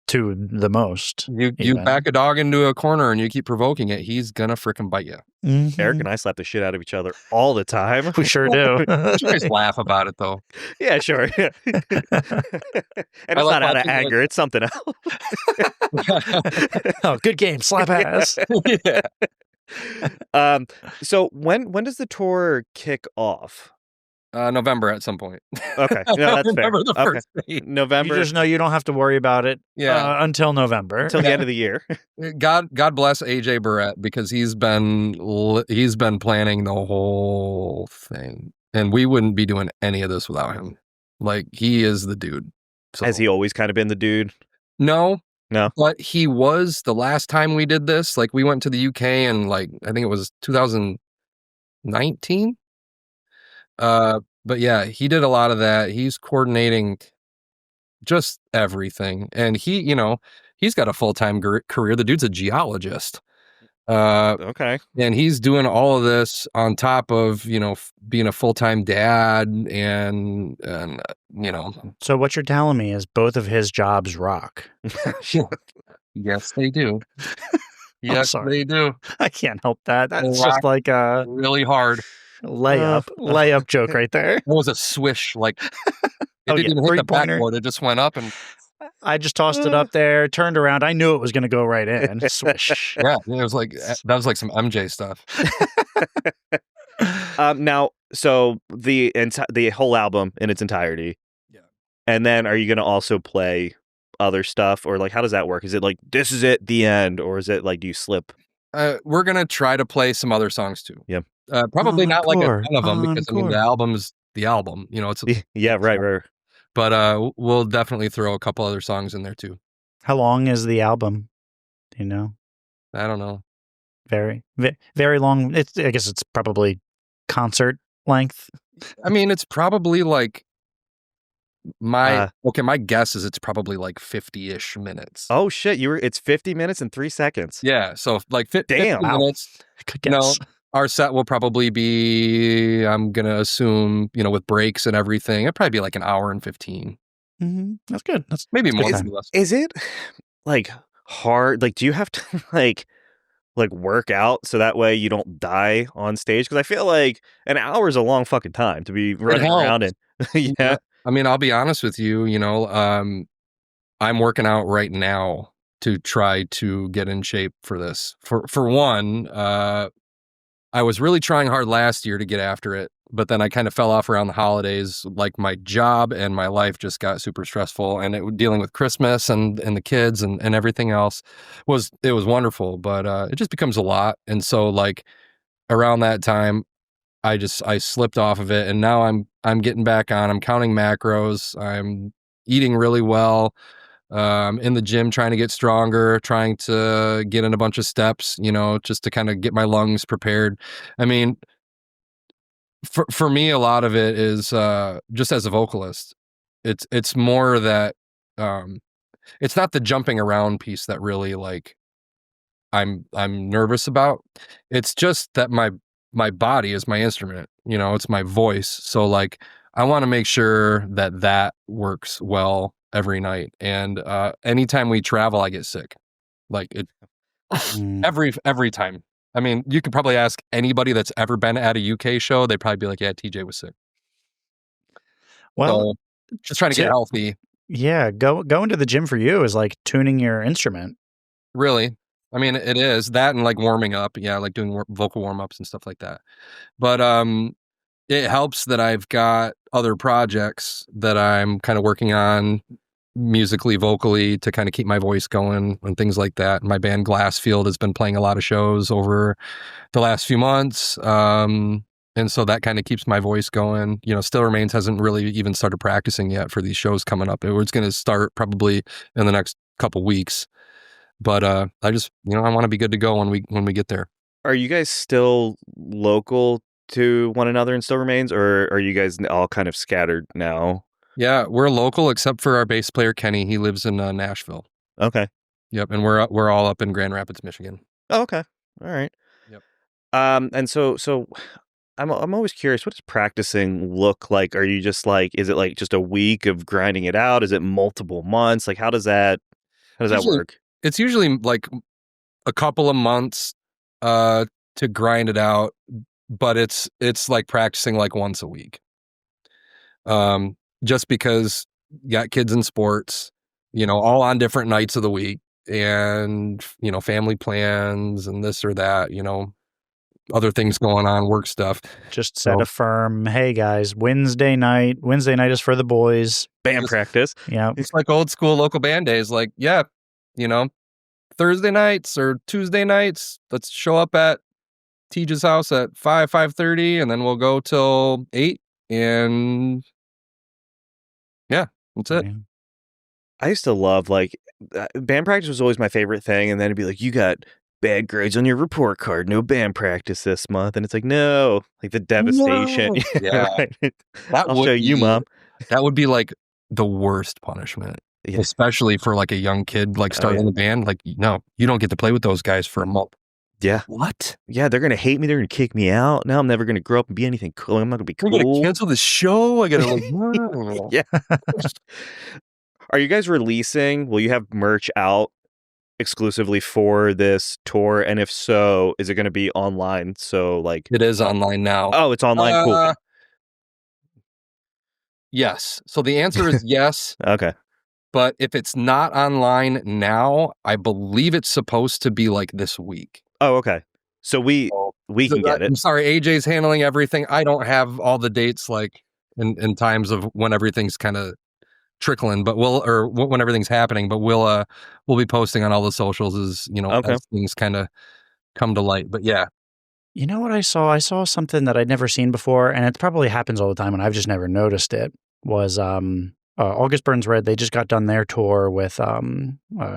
to the most. You back a dog into a corner and you keep provoking it, he's gonna frickin' bite you. Mm-hmm. Eric and I slap the shit out of each other all the time. We sure do. You guys laugh about it though. Yeah, sure. Yeah. And it's not out of anger; it's something else. Oh, good game, slap ass. Yeah. So when does the tour kick off? November at some point. Okay, no, that's fair. November the first date. November. You just know you don't have to worry about it. Yeah. Until November, until the end of the year. God bless AJ Barrett because he's been planning the whole thing, and we wouldn't be doing any of this without him. Like he is the dude. So. Has he always kind of been the dude? No. But he was the last time we did this. Like we went to the UK and like I think it was 2019. But yeah, he did a lot of that. He's coordinating just everything, and he's got a full-time career. The dude's a geologist. Okay. And he's doing all of this on top of being a full-time dad and. So what you're telling me is both of his jobs rock. Yes, they do. Yes, they do. I can't help that. That's just like a really hard layup joke right there. It was a swish, like it didn't even hit the backboard. It just went up, and I just tossed it up there, turned around. I knew it was going to go right in. Swish. Yeah, it was like that was like some MJ stuff. Now, so the whole album in its entirety. Yeah. And then are you going to also play other stuff, or like how does that work? Is it like this is it, the end, or is it like do you slip? We're gonna try to play some other songs too. Yeah. Probably not like a ton of them because I mean the album's the album. It's yeah, right. But we'll definitely throw a couple other songs in there too. How long is the album? Do you know? I don't know. Very long. I guess it's probably concert length. I mean, it's probably like my guess is it's probably like 50-ish minutes. Oh shit, it's 50 minutes and 3 seconds. Yeah, so like 50 minutes. Good guess. Our set will probably be, I'm gonna assume, with breaks and everything, it'd probably be like an hour and 15. Mm-hmm. That's good. That's maybe more. Is it like hard? Like, do you have to like work out so that way you don't die on stage? Because I feel like an hour is a long fucking time to be running around and yeah. I mean, I'll be honest with you, I'm working out right now to try to get in shape for this. For one, I was really trying hard last year to get after it, but then I kind of fell off around the holidays. Like my job and my life just got super stressful, and dealing with Christmas and the kids and everything else was wonderful, but it just becomes a lot. And so like around that time, I slipped off of it, and now I'm getting back on. I'm counting macros. I'm eating really well. In the gym, trying to get stronger, trying to get in a bunch of steps, just to kind of get my lungs prepared. I mean, for me, a lot of it is just as a vocalist. It's more that it's not the jumping around piece that really like I'm nervous about. It's just that my body is my instrument, it's my voice. So like I want to make sure that works well every night. And anytime we travel, I get sick. Like it Mm. every time. I mean, you could probably ask anybody that's ever been at a UK show, they'd probably be like, yeah, TJ was sick. Well, So just trying to get healthy. Yeah, going to the gym for you is like tuning your instrument. Really. I mean, it is that and like warming up. Yeah, like doing vocal warm-ups and stuff like that. But it helps that I've got other projects that I'm kind of working on musically, vocally, to kind of keep my voice going and things like that. My band Glassfield has been playing a lot of shows over the last few months. And so that kind of keeps my voice going. Still Remains hasn't really even started practicing yet for these shows coming up. It's going to start probably in the next couple weeks. But I just, I want to be good to go when we get there. Are you guys still local to one another in Still Remains, or are you guys all kind of scattered now? Yeah, we're local except for our bass player Kenny. He lives in Nashville. Okay. Yep, and we're all up in Grand Rapids, Michigan. Oh, okay. All right. Yep. And so I'm always curious, what does practicing look like? Are you just like, is it like just a week of grinding it out? Is it multiple months? Like how does that work? It's usually like a couple of months to grind it out, but it's like practicing like once a week. Just because you got kids in sports, all on different nights of the week, and family plans and this or that, other things going on, work stuff. Just set a firm, hey guys, Wednesday night is for the boys. Band practice. Yeah. It's like old school local band days. Like, yeah, Thursday nights or Tuesday nights, let's show up at Teja's house at 5:30, and then we'll go till 8, and yeah, that's it. I used to love like band practice was always my favorite thing, and then it'd be like, you got bad grades on your report card, no band practice this month, and it's like, no, like the devastation. No. Yeah, right? I'll show you, Mom. That would be like the worst punishment. Yeah. Especially for like a young kid, like starting the band. Like, no, you don't get to play with those guys for a month. Yeah. What? Yeah, they're gonna hate me. They're gonna kick me out. Now I'm never gonna grow up and be anything cool. I'm not gonna be cool. We're gonna cancel the show. I gotta like, yeah. Are you guys releasing? Will you have merch out exclusively for this tour? And if so, is it going to be online? So like it is online now. Oh, it's online. Cool. Yes. So the answer is yes. Okay. But if it's not online now, I believe it's supposed to be like this week. Oh, okay. So we can get it. I'm sorry, AJ's handling everything. I don't have all the dates like in times of when everything's kind of trickling, but when everything's happening, but we'll be posting on all the socials as as things kind of come to light. But yeah. You know what I saw? I saw something that I'd never seen before, and it probably happens all the time, and I've just never noticed it. Was August Burns Red? They just got done their tour with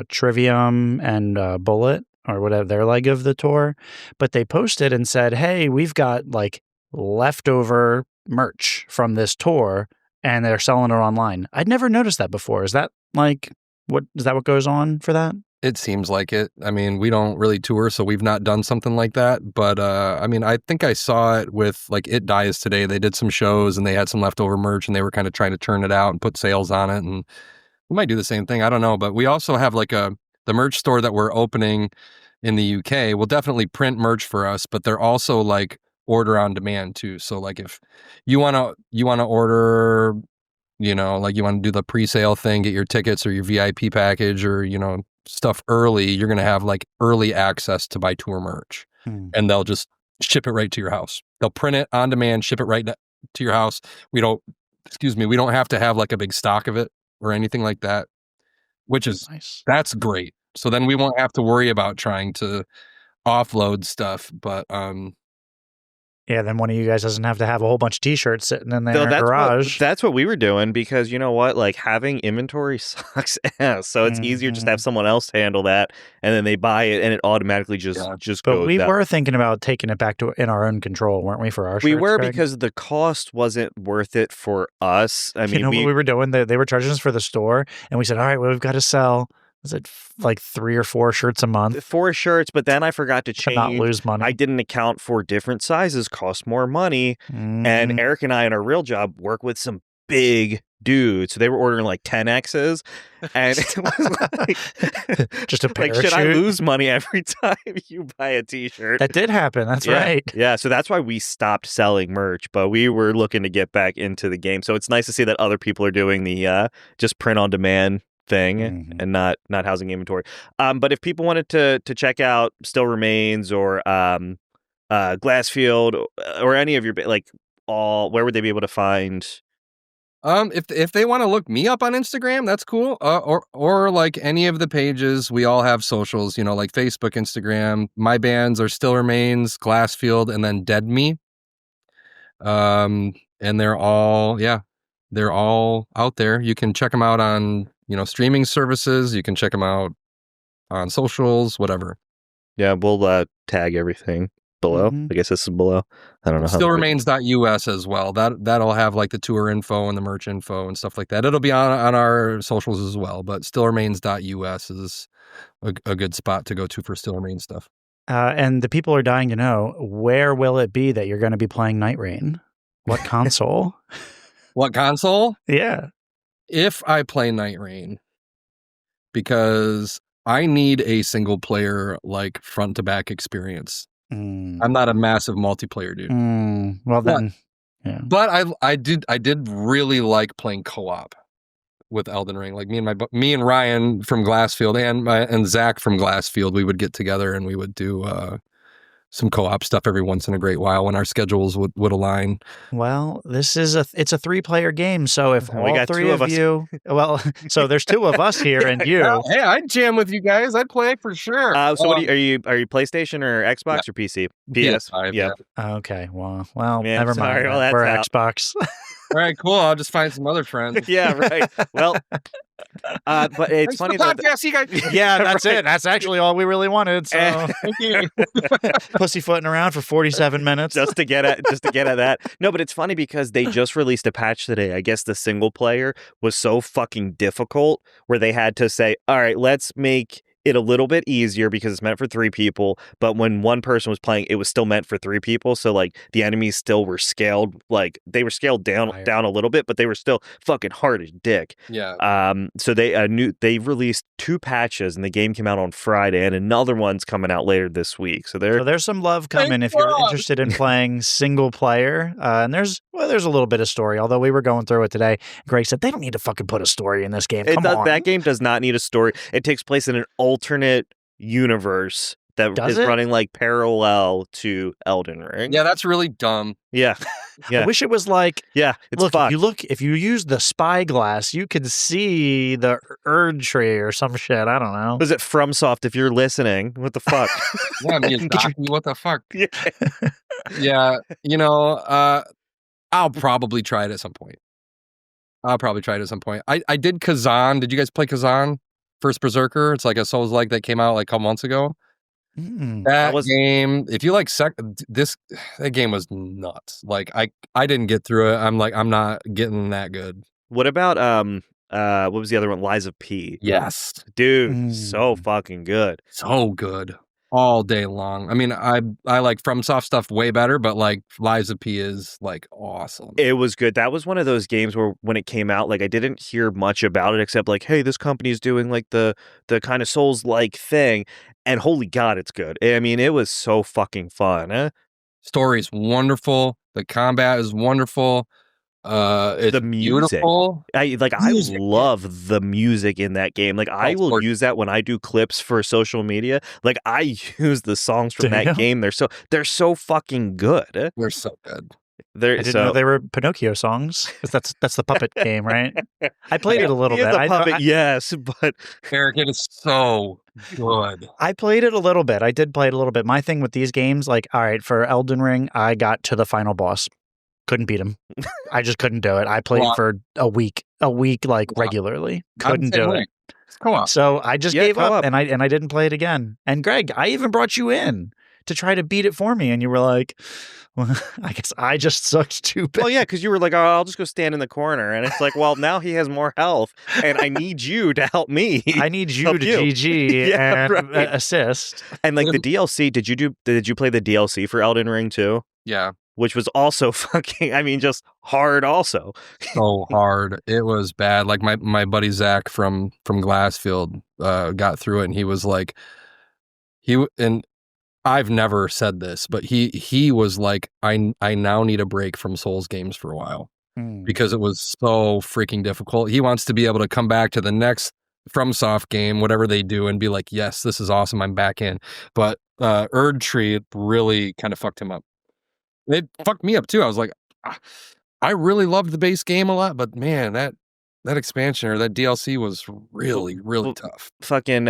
Trivium and Bullet, or whatever, their leg of the tour. But they posted and said, "Hey, we've got like leftover merch from this tour, and they're selling it online." I'd never noticed that before. Is that like what goes on for that? It seems like it. I mean, we don't really tour, so we've not done something like that. But I mean, I think I saw it with like It Dies Today. They did some shows and they had some leftover merch and they were kind of trying to turn it out and put sales on it. And we might do the same thing. I don't know. But we also have like the merch store that we're opening in the UK will definitely print merch for us, but they're also like order on demand too. So like if you want to order, like you want to do the pre-sale thing, get your tickets or your VIP package or, stuff early, you're going to have like early access to buy tour merch and they'll just ship it right to your house. They'll print it on demand, ship it right to your house. We don't have to have like a big stock of it or anything like that, which is nice. That's great. So then we won't have to worry about trying to offload stuff. But yeah, then one of you guys doesn't have to have a whole bunch of t-shirts sitting in their garage. That's what we were doing, because you know what? Like having inventory sucks ass. So it's easier just to have someone else handle that, and then they buy it and it automatically just goes. But we were thinking about taking it back to in our own control, weren't we, for our shirts? We were, Greg? because the cost wasn't worth it for us. I mean, what we were doing? They were charging us for the store, and we said, all right, well, we've got to sell is it like 3 or 4 shirts a month 4 shirts, but then I forgot to to not change. lose money? I didn't account for different sizes cost more money. And Eric and I in our real job work with some big dudes. So they were ordering like 10Xs. And it was like, just a like, parachute. should I lose money every time you buy a t-shirt? That did happen. That's right. Yeah. So that's why we stopped selling merch, but we were looking to get back into the game. So it's nice to see that other people are doing the just print on demand thing and not housing inventory. But if people wanted to check out Still Remains or Glassfield or any of your like where would they be able to find? If they want to look me up on Instagram, that's cool. Or like any of the pages, we all have socials, like Facebook, Instagram. My bands are Still Remains, Glassfield, and then Dead Me. And they're all out there. You can check them out on, streaming services. You can check them out on socials, whatever. Yeah, we'll tag everything below. I guess this is below. I don't know. Stillremains.us as well. That'll have like the tour info and the merch info and stuff like that. It'll be on our socials as well, but stillremains.us is a good spot to go to for Still Remains stuff. And the people are dying to know, where will it be that you're going to be playing Night Rain? What console? What console? Yeah. If I play Night Rain, because I need a single player like front to back experience. I'm not a massive multiplayer dude. Well then, yeah. But I did really like playing co-op with Elden Ring. Like me and Ryan from Glassfield and Zach from Glassfield, we would get together and we would do some co-op stuff every once in a great while when our schedules would align. Well, it's a 3-player game, so if we all got 3 2 of of us. you, well, so there's 2 of us here and you. Well, hey, I'd jam with you guys. I'd play for sure. So what are you PlayStation or Xbox or PC? PS. Yeah. Okay. Well, Yeah, never sorry, mind. well, that's We're out. Xbox. All right, cool. I'll just find some other friends. Yeah, right. Well, but it's Thanks funny for the that podcast, you guys. Yeah, that's it. That's actually all we really wanted. So Okay. pussyfooting around for 47 minutes. just to get at that. No, but it's funny because they just released a patch today. I guess the single player was so fucking difficult where they had to say, all right, let's make it a little bit easier because it's meant for 3 people. But when one person was playing, it was still meant for 3 people. So like the enemies still were scaled, like they were scaled down a little bit, but they were still fucking hard as dick. Yeah. So they released 2 patches and the game came out on Friday and another one's coming out later this week. So there's some love coming if you're interested in playing single player. And there's a little bit of story, although we were going through it today. Greg said they don't need to fucking put a story in this game. Come on. That game does not need a story. It takes place in an alternate universe that is running like parallel to Elden Ring. Yeah, that's really dumb. Yeah. I wish it was like, it's fucked. If you use the spyglass, you could see the Erd tree or some shit. I don't know. Was it FromSoft? If you're listening, what the fuck? Yeah, what the fuck? Yeah. Yeah, I'll probably try it at some point. I did Kazan. Did you guys play Kazan? First Berserker. It's like a Souls-like that came out like a couple months ago. That game, if you like that game was nuts. Like I didn't get through it. I'm not getting that good. What about what was the other one? Lies of P. Yes. Dude, so fucking good. So good. All day long. I mean, I like FromSoft stuff way better, but like Lies of P is like awesome. It was good. That was one of those games where when it came out, like I didn't hear much about it except like, hey, this company's doing like the kind of Souls-like thing, and holy God, it's good. I mean, it was so fucking fun. Story's wonderful. The combat is wonderful. It's the music. Beautiful. I love the music in that game. Like I will use that when I do clips for social media. Like I use the songs from that game. They're so fucking good. They're so good. I didn't know they were Pinocchio songs. That's the puppet game, right? I played it a little bit. Yes, but Eric, it is so good. I played it a little bit. I did play it a little bit. My thing with these games, like, all right, for Elden Ring, I got to the final boss. Couldn't beat him. I just couldn't do it. I played for a week, like regularly. Couldn't do it. It's co-op. So I just gave up and I didn't play it again. And Greg, I even brought you in to try to beat it for me. And you were like, well, I guess I just sucked stupid. Well, yeah, because you were like, oh, I'll just go stand in the corner. And it's like, well, now he has more health, and I need you to help me. I need you help to you. GG Yeah, and right. assist. And like the DLC, did you play the DLC for Elden Ring too? Yeah. Which was also fucking, I mean, just hard also. So hard. It was bad. Like my buddy Zach from Glassfield got through it, and he was like, and I've never said this, but he was like, I now need a break from Souls games for a while because it was so freaking difficult. He wants to be able to come back to the next FromSoft game, whatever they do, and be like, yes, this is awesome, I'm back in. But Erd Tree really kind of fucked him up. It fucked me up too. I was like, I really loved the base game a lot, but man, that expansion or that DLC was really, really Well, tough. Fucking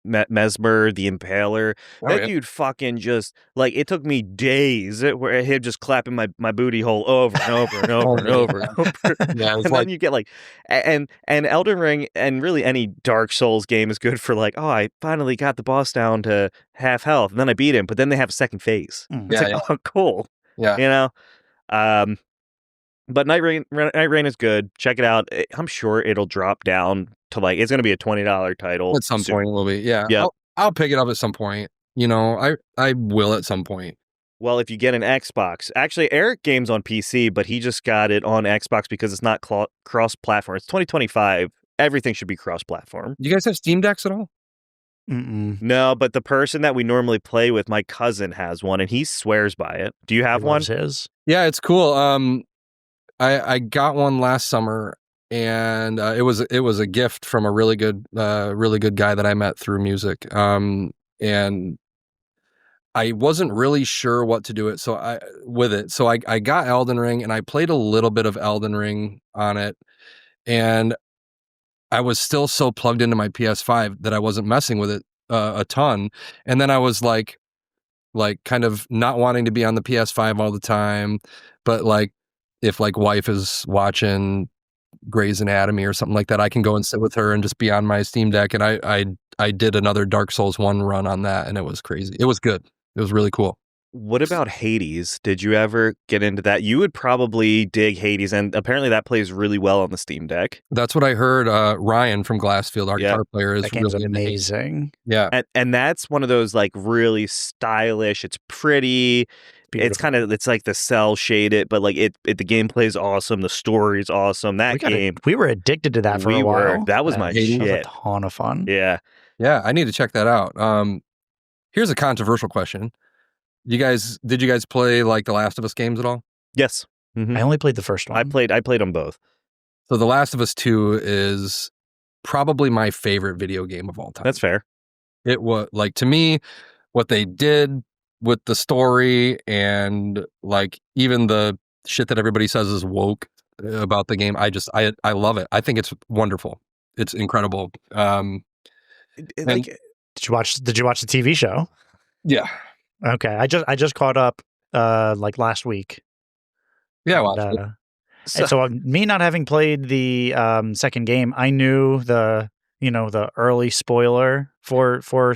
Mesmer, the Impaler. Oh, That yeah. dude fucking just, like, it took me days where him just clapping my booty hole over and over and over and over and over. Yeah, it's And then you get like, and Elden Ring and really any Dark Souls game is good for like, oh, I finally got the boss down to half health, and then I beat him, but then they have a second phase. It's Yeah, like, oh, cool. yeah. You know? But Night Rain is good. Check it out. I'm sure it'll drop down to like, it's going to be a $20 title At some soon. point it will be. Yeah. Yep. I'll pick it up at some point. You know, I will at some point. Well, if you get an Xbox, actually Eric games on PC, but he just got it on Xbox because it's not cross-platform. It's 2025. Everything should be cross-platform. You guys have Steam Decks at all? Mm-mm. No, but the person that we normally play with, my cousin has one, and he swears by it. Do you have He one? loves his. Yeah, it's cool. I got one last summer, and it was a gift from a really good guy that I met through music. And I wasn't really sure what to do it. So I got Elden Ring, and I played a little bit of Elden Ring on it, and I was still so plugged into my PS5 that I wasn't messing with it a ton. And then I was like kind of not wanting to be on the PS5 all the time, but like if like wife is watching Grey's Anatomy or something like that, I can go and sit with her and just be on my Steam Deck. And I did another Dark Souls 1 run on that, and it was crazy. It was good. It was really cool. What about Hades? Did you ever get into that? You would probably dig Hades, and apparently that plays really well on the Steam Deck. That's what I heard. Ryan from Glassfield, our guitar player, is That game's really amazing. Yeah. And that's one of those like really stylish. It's pretty. Beautiful. It's like the cell shaded, but like the gameplay is awesome. The story's awesome. That game. We were addicted to that for a while. That was my shit. That was a ton of fun. Yeah. Yeah, I need to check that out. Here's a controversial question. Did you guys play like the Last of Us games at all? Yes. Mm-hmm. I only played the first one. I played them both. So The Last of Us 2 is probably my favorite video game of all time. That's fair. It was like, to me, what they did with the story and like even the shit that everybody says is woke about the game. I love it. I think it's wonderful. It's incredible. Like, did you watch the TV show? Yeah. Okay. I just caught up like last week. Yeah, I watched it. So me not having played the second game, I knew the early spoiler for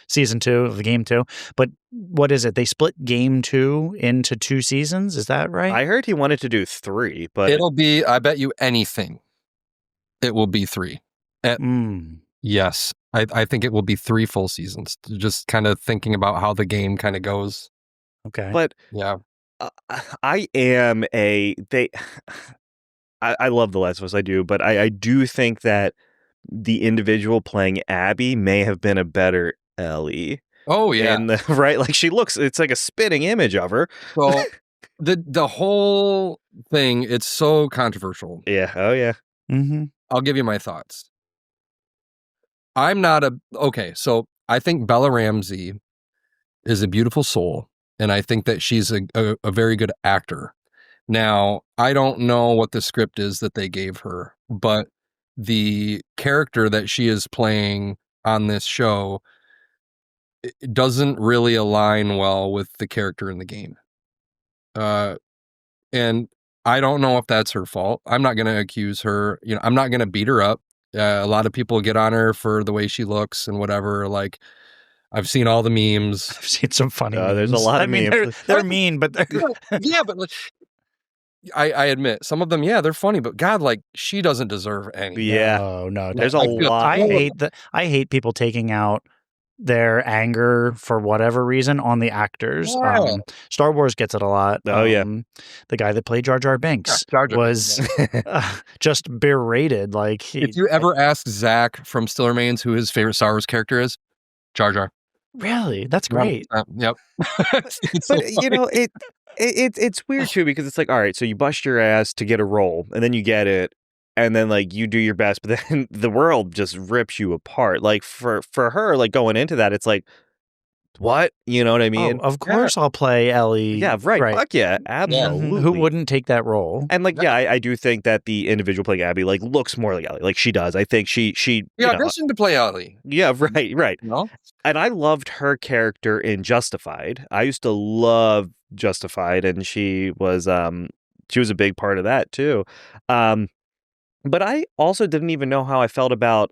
season 2 of the game 2. But what is it? They split game 2 into 2 seasons. Is that right? I heard he wanted to do 3, but it'll be. I bet you anything, it will be 3. Yes, I think it will be 3 full seasons. Just kind of thinking about how the game kind of goes. Okay. But yeah. I am I love The Last of Us, I do, but I do think that the individual playing Abby may have been a better Ellie. Oh yeah. Right? Like it's like a spitting image of her. So the whole thing, it's so controversial. Yeah. Oh yeah. Mm-hmm. I'll give you my thoughts. So I think Bella Ramsey is a beautiful soul, and I think that she's a very good actor. Now, I don't know what the script is that they gave her, but the character that she is playing on this show, it doesn't really align well with the character in the game. And I don't know if that's her fault. I'm not going to accuse her. I'm not going to beat her up. A lot of people get on her for the way she looks and whatever. Like, I've seen all the memes. I've seen some funny memes. There's a lot of memes. They're mean, but they're Yeah, but like, I admit some of them, yeah, they're funny, but God, like she doesn't deserve any. Yeah. No. There's a lot. I hate people taking out their anger for whatever reason on the actors. Yeah. Star Wars gets it a lot. Oh, yeah. The guy that played Jar Jar Binks was just berated. Like, If you ever ask Zach from Still Remains who his favorite Star Wars character is, Jar Jar. Really, that's great. Yep. But you know, it's weird too, because it's like, all right, so you bust your ass to get a role, and then you get it, and then like you do your best, but then the world just rips you apart. Like for her, like going into that, it's like, what? You know what I mean? Of course, I'll play Ellie. Yeah, right. Fuck yeah, absolutely. Who wouldn't take that role? And like, yeah, I do think that the individual playing Abby like looks more like Ellie. Like she does. I think she auditioned to play Ellie. Yeah, right. No? And I loved her character in Justified. I used to love Justified, and she was a big part of that too. But I also didn't even know how I felt about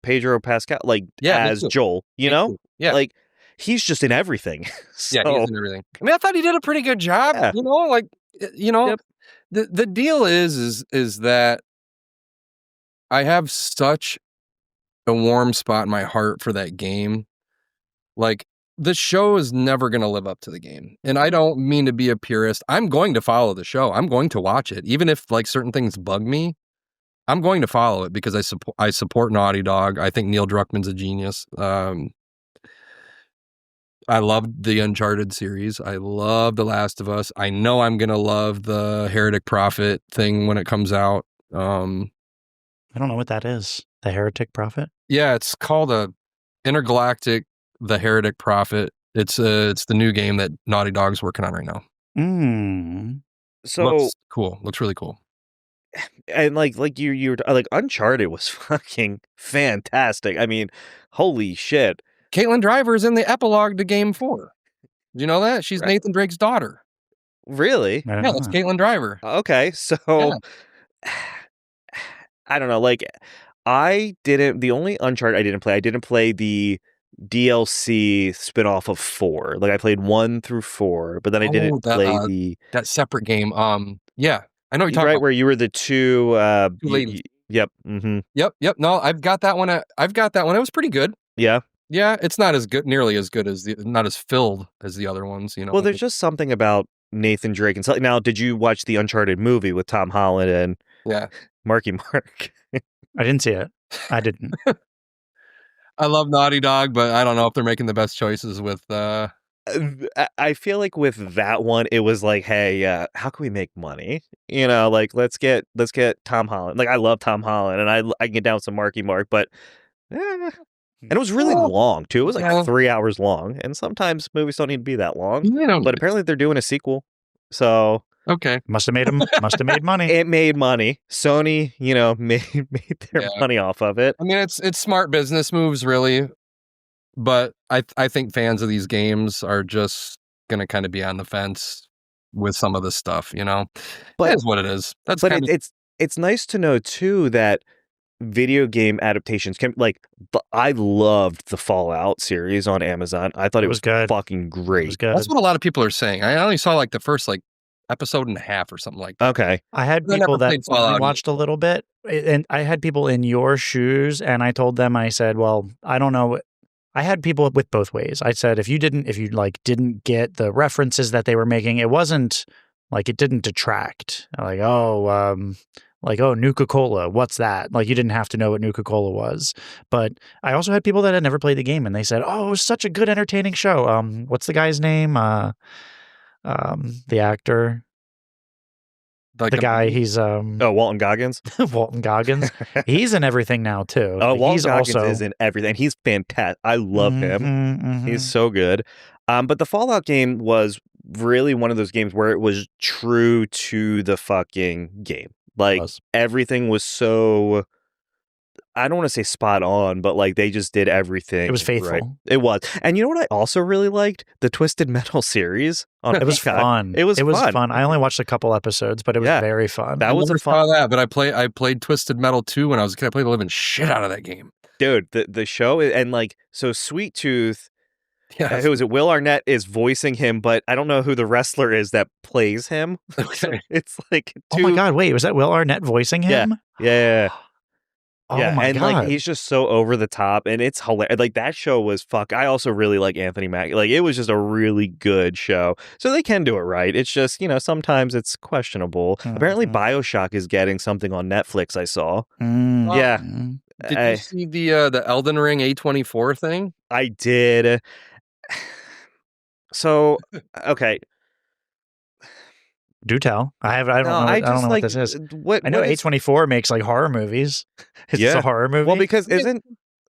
Pedro Pascal, like as Joel. You know, yeah, like he's just in everything. So, yeah, he's in everything. I mean, I thought he did a pretty good job. Yeah. You know, like Yep. the deal is that I have such a warm spot in my heart for that game. Like the show is never going to live up to the game. And I don't mean to be a purist. I'm going to follow the show. I'm going to watch it. Even if like certain things bug me, I'm going to follow it because I support Naughty Dog. I think Neil Druckmann's a genius. I loved the Uncharted series. I love The Last of Us. I know I'm going to love the Heretic Prophet thing when it comes out. I don't know what that is. The Heretic Prophet? Yeah, it's called Intergalactic The Heretic Prophet. It's the new game that Naughty Dog's working on right now. So looks cool. Looks really cool. And like you were like Uncharted was fucking fantastic. I mean, holy shit. Caitlin Driver's in the epilogue to Game 4. Do you know that? She's Right. Nathan Drake's daughter. Really? Yeah, that's Caitlin Driver. Okay, so I don't know. Like, the only Uncharted I didn't play the DLC spinoff of 4. Like, I played 1 through 4, but then I didn't play that separate game. Yeah, I know what you're talking about. Where you were the two ladies. Yep. Mm-hmm. Yep. No, I've got that one. It was pretty good. Yeah. Yeah, it's not as good, nearly as good as not as filled as the other ones, you know. Well, there's just something about Nathan Drake and so now. Did you watch the Uncharted movie with Tom Holland and Marky Mark? I didn't see it. I didn't. I love Naughty Dog, but I don't know if they're making the best choices with. I feel like with that one, it was like, hey, how can we make money? You know, like let's get Tom Holland. Like I love Tom Holland, and I can get down with some Marky Mark, but. And it was really long too. It was like 3 hours long, and sometimes movies don't need to be that long. But apparently, they're doing a sequel, so okay, must have made money. It made money. Sony, made their money off of it. I mean, it's smart business moves, really. But I think fans of these games are just gonna kind of be on the fence with some of this stuff, you know. But it is what it is. It's nice to know too that video game adaptations can I loved the Fallout series on Amazon. I thought it was good. Fucking great. It was good. That's what a lot of people are saying. I only saw like the first episode and a half or something like that. Okay. I had people that watched a little bit, and I had people in your shoes, and I told them, I said, well, I don't know. I had people with both ways. I said, if you didn't get the references that they were making, it wasn't like it didn't detract. Nuka-Cola, what's that? Like, you didn't have to know what Nuka-Cola was. But I also had people that had never played the game, and they said, oh, it was such a good, entertaining show. What's the guy's name? The actor. The guy, he's... Walton Goggins? Walton Goggins. He's in everything now, too. Walton Goggins is in everything. He's fantastic. I love him. Mm-hmm. He's so good. But the Fallout game was really one of those games where it was true to the fucking game. Like, everything was so, I don't want to say spot on, but like they just did everything. It was faithful. Right. It was. And you know what I also really liked? The Twisted Metal series. It was fun. It was fun. I only watched a couple episodes, but it was very fun. That was fun. That, but I played Twisted Metal 2 when I was a kid. I played the living shit out of that game. dude, the show and like so Sweet Tooth. Yeah. Who is it? Will Arnett is voicing him, but I don't know who the wrestler is that plays him. So Okay. it's like Oh my God! Wait, was that Will Arnett voicing Yeah. him? Yeah. Oh Yeah, my and God! like he's just so over the top, and it's hilarious. Like that show was fuck. I also really like Anthony Mackie. Like it was just a really good show. So they can do it right. It's just sometimes it's questionable. Apparently, Mhm. BioShock is getting something on Netflix. I saw. Mm. Yeah, Mm. Did you see the Elden Ring A24 thing? I did. So okay, Do tell. I don't no, know. I I don't just know what like this is. what I know is A24 makes like horror movies. Is this yeah. a horror movie? Well, because Yeah. isn't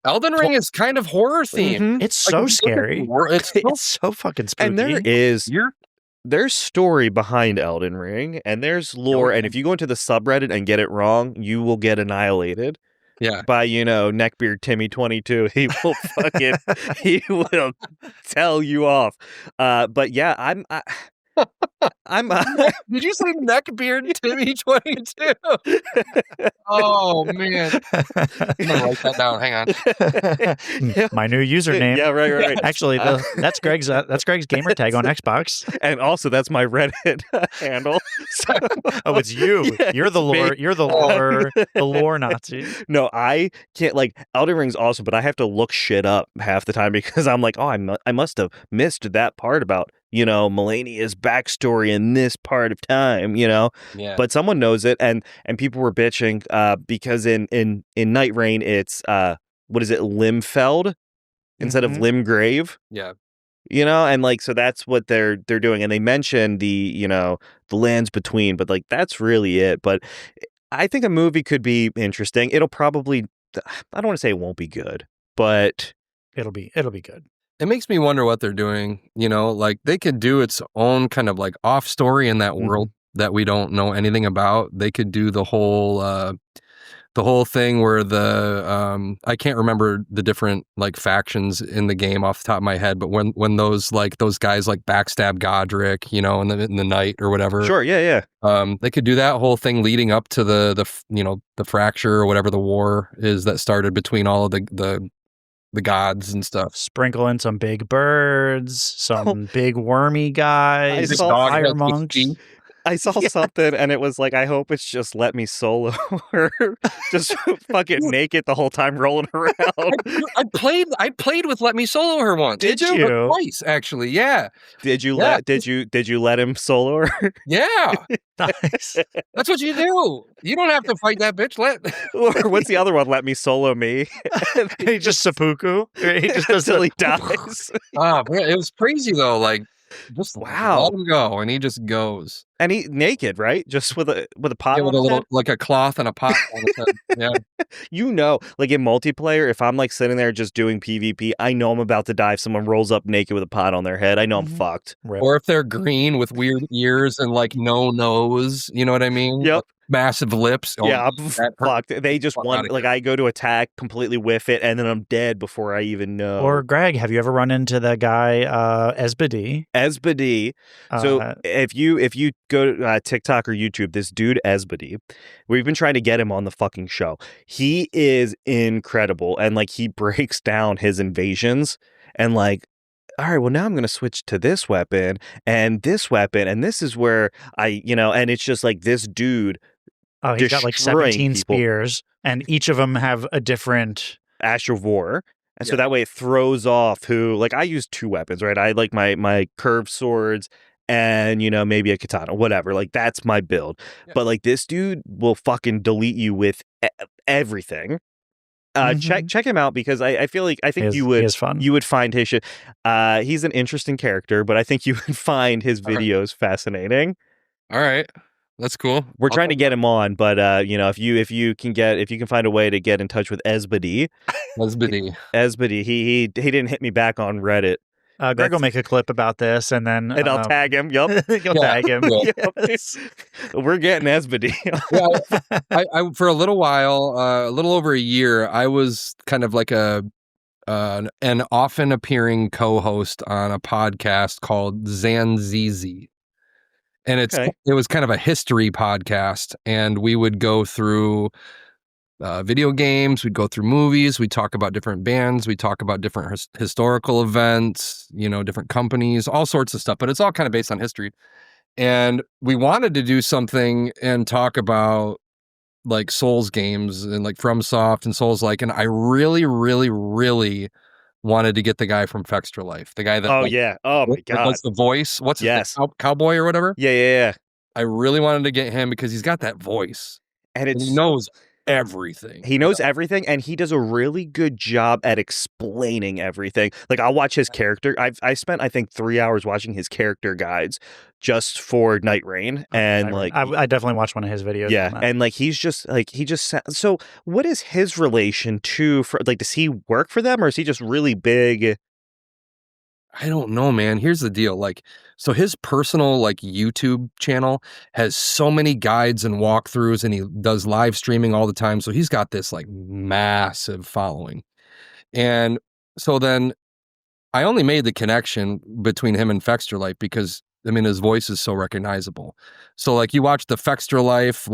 Elden Ring is kind of horror themed. Mhm. It's Like, so if you look at the scary. wor- It's so It's so fucking spooky. and there's story behind Elden Ring, and there's lore, and if you go into the subreddit and get it wrong, you will get annihilated yeah. by neckbeard Timmy 22. He will he will tell you off. But yeah, I'm Did you say neckbeard Timmy 22? Oh man. I'm gonna write that down. Hang on. My new username. Yeah, right. Actually, that's Greg's gamer tag on Xbox. And also that's my Reddit handle. So, Oh, it's you. Yeah, You're the it's lore. me. You're the lore Nazi. No, I can't. Like Elden Ring's awesome, but I have to look shit up half the time because I'm like, oh, I must have missed that part about Melania's backstory in this part of time. Yeah. But someone knows it, and people were bitching because in Night Rain it's what is it, Limfeld instead of Mhm. Limgrave. Yeah. And like so that's what they're doing, and they mention the the lands between, but like that's really it. But I think a movie could be interesting. It'll probably, I don't want to say it won't be good, but It'll be good. It makes me wonder what they're doing. Like they could do its own kind of like off story in that world that we don't know anything about. They could do the whole thing where I can't remember the different like factions in the game off the top of my head, but when those guys like backstab Godric, in the night or whatever. sure, yeah. They could do that whole thing leading up to the fracture or whatever the war is that started between all of the gods and stuff. Sprinkle in some big birds, some big wormy guys, I saw fire monks. I saw something and it was like, I hope it's just Let Me Solo her just fucking naked the whole time rolling around. I played with Let Me Solo her once. Did you? Twice, actually. Yeah. Did you let him solo her? Yeah. Nice. That's what you do. You don't have to fight that bitch. Or what's the other one? Let Me Solo Me. He just seppuku. He just does until he dies. Oh man, it was crazy though. Like, just Wow. let him go, and he just goes. And he naked, right? Just with a pot Yeah, with on a his little head? like a cloth and a pot on his head. Yeah. Like in multiplayer, if I'm like sitting there just doing PvP, I know I'm about to die if someone rolls up naked with a pot on their head. I know I'm fucked. Rip. Or if they're green with weird ears and like no nose, you know what I mean? Yep. Massive lips. Oh, Yeah, I'm that hurt. fucked. They just Fuck want, outta like, here. I go to attack, completely whiff it, and then I'm dead before I even know. Or Greg, have you ever run into the guy Esbady? Esbady. So if you go to TikTok or YouTube, this dude Esbady, we've been trying to get him on the fucking show. He is incredible, and like he breaks down his invasions, and like, all right, well now I'm going to switch to this weapon, and this is where and it's just like this dude. Oh, he's got like destroying 17 people. spears, and each of them have a different. Ash of War. And so Yeah. that way it throws off who, like, I use two weapons, right? I like my curved swords and, maybe a katana, whatever. Like, that's my build. Yeah. But, like, this dude will fucking delete you with everything. Check him out because I think He is fun. you would find his shit. He's an interesting character, but I think you would find his videos fascinating. All right. That's cool. We're trying to get him on, but if you can find a way to get in touch with Esbady, he didn't hit me back on Reddit. Greg will make a clip about this, and then I'll tag him. Yup. you'll tag him. Yeah. Yes. We're getting Esbady. Yeah, I for a little while, a little over a year, I was kind of like an often appearing co-host on a podcast called Zanzizi. And it was kind of a history podcast, and we would go through video games. We'd go through movies. We'd talk about different bands. We'd talk about different historical events, different companies, all sorts of stuff. But it's all kind of based on history. And we wanted to do something and talk about like Souls games and like FromSoft and Souls-like. And I really, really, really wanted to get the guy from Fextra Life, the guy that oh my god, does the voice. What's his name? Cowboy or whatever? Yeah. I really wanted to get him because he's got that voice and he knows everything. He knows everything, and he does a really good job at explaining everything. Like, I'll watch his character. I spent, I think, 3 hours watching his character guides just for Night Rain, and I definitely watched one of his videos. Yeah, and like he just so. What is his relation to? Does he work for them, or is he just really big? I don't know, man. Here's the deal. So his personal YouTube channel has so many guides and walkthroughs, and he does live streaming all the time. So he's got this massive following. And so then I only made the connection between him and Fextra Life because his voice is so recognizable. So you watch the Fextra Life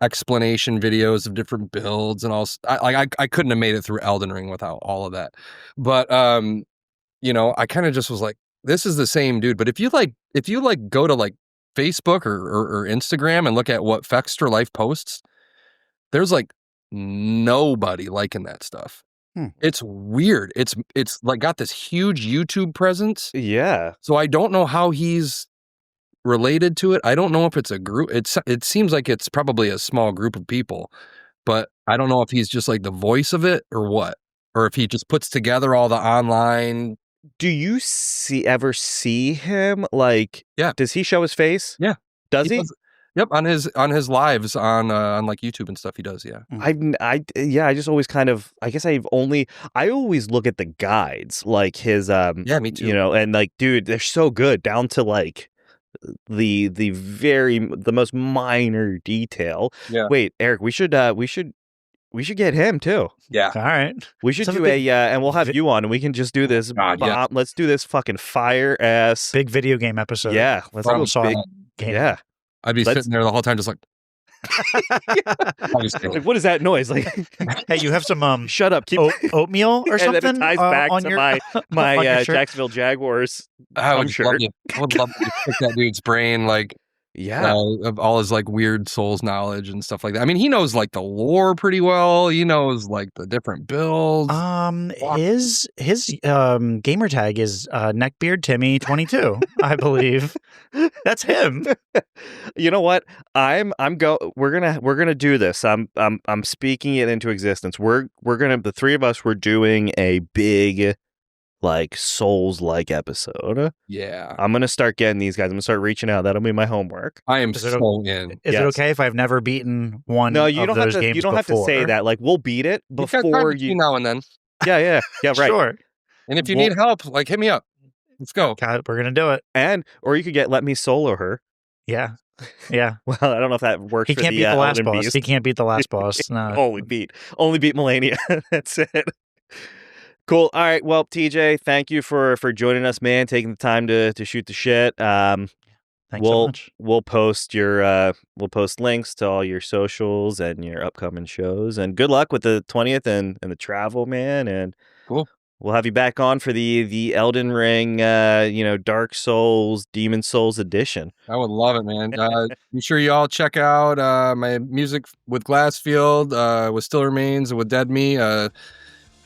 explanation videos of different builds and all. I couldn't have made it through Elden Ring without all of that. But I kind of just was like, this is the same dude. But if you go to Facebook or Instagram and look at what Fextra Life posts, there's nobody liking that stuff. It's weird. It's got this huge YouTube presence. Yeah. So I don't know how he's related to it. I don't know if it's a group. It seems like it's probably a small group of people, but I don't know if he's just the voice of it or what, or if he just puts together all the online. Do you ever see him? Yeah. Does he show his face? Yeah. Does he? Yep, on his lives on YouTube and stuff he does, yeah. I just always kind of, I guess I always look at the guides, his yeah, me too. And dude, they're so good down to the most minor detail. Yeah. Wait, Eric, we should get him too. Yeah. All right. We should do and we'll have you on, and we can just do this. Yeah. Let's do this fucking fire ass big video game episode. Yeah, let's go big game. Yeah. I'd be sitting there the whole time just what is that noise? Hey, you have some shut up, keep oatmeal or something? And then it ties back on to your, my Jacksonville Jaguars. I would love to pick that dude's brain, of all his weird Souls knowledge and stuff like that. He knows the lore pretty well. He knows the different builds. His gamer tag is neckbeardtimmy22, I believe. That's him. You know what? We're gonna do this. I'm speaking it into existence. We're gonna, the three of us, we're doing a big Souls-like episode. Yeah. I'm gonna start getting these guys. I'm gonna start reaching out. That'll be my homework. I am so in. Is it okay if I've never beaten one? No, you of don't those have to. games You don't have to say that. We'll beat it before you. Now and then. Yeah, right. Sure. And if you need help, hit me up. Let's go. We're gonna do it. Or you could let me solo her. Yeah. Well, I don't know if that works. He can't beat the last boss. Beast. He can't beat the last boss. No. only beat Melania. That's it. Cool. All right. Well, TJ, thank you for joining us, man. Taking the time to shoot the shit. Thanks so much. We'll post links to all your socials and your upcoming shows. And good luck with the 20th and the travel, man. And cool. We'll have you back on for the Elden Ring, Dark Souls, Demon Souls edition. I would love it, man. Be sure you all check out my music with Glassfield, with Still Remains, and with Dead Me.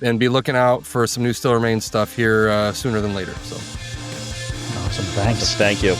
And be looking out for some new Still Remains stuff here sooner than later. So awesome. Thanks. Thank you.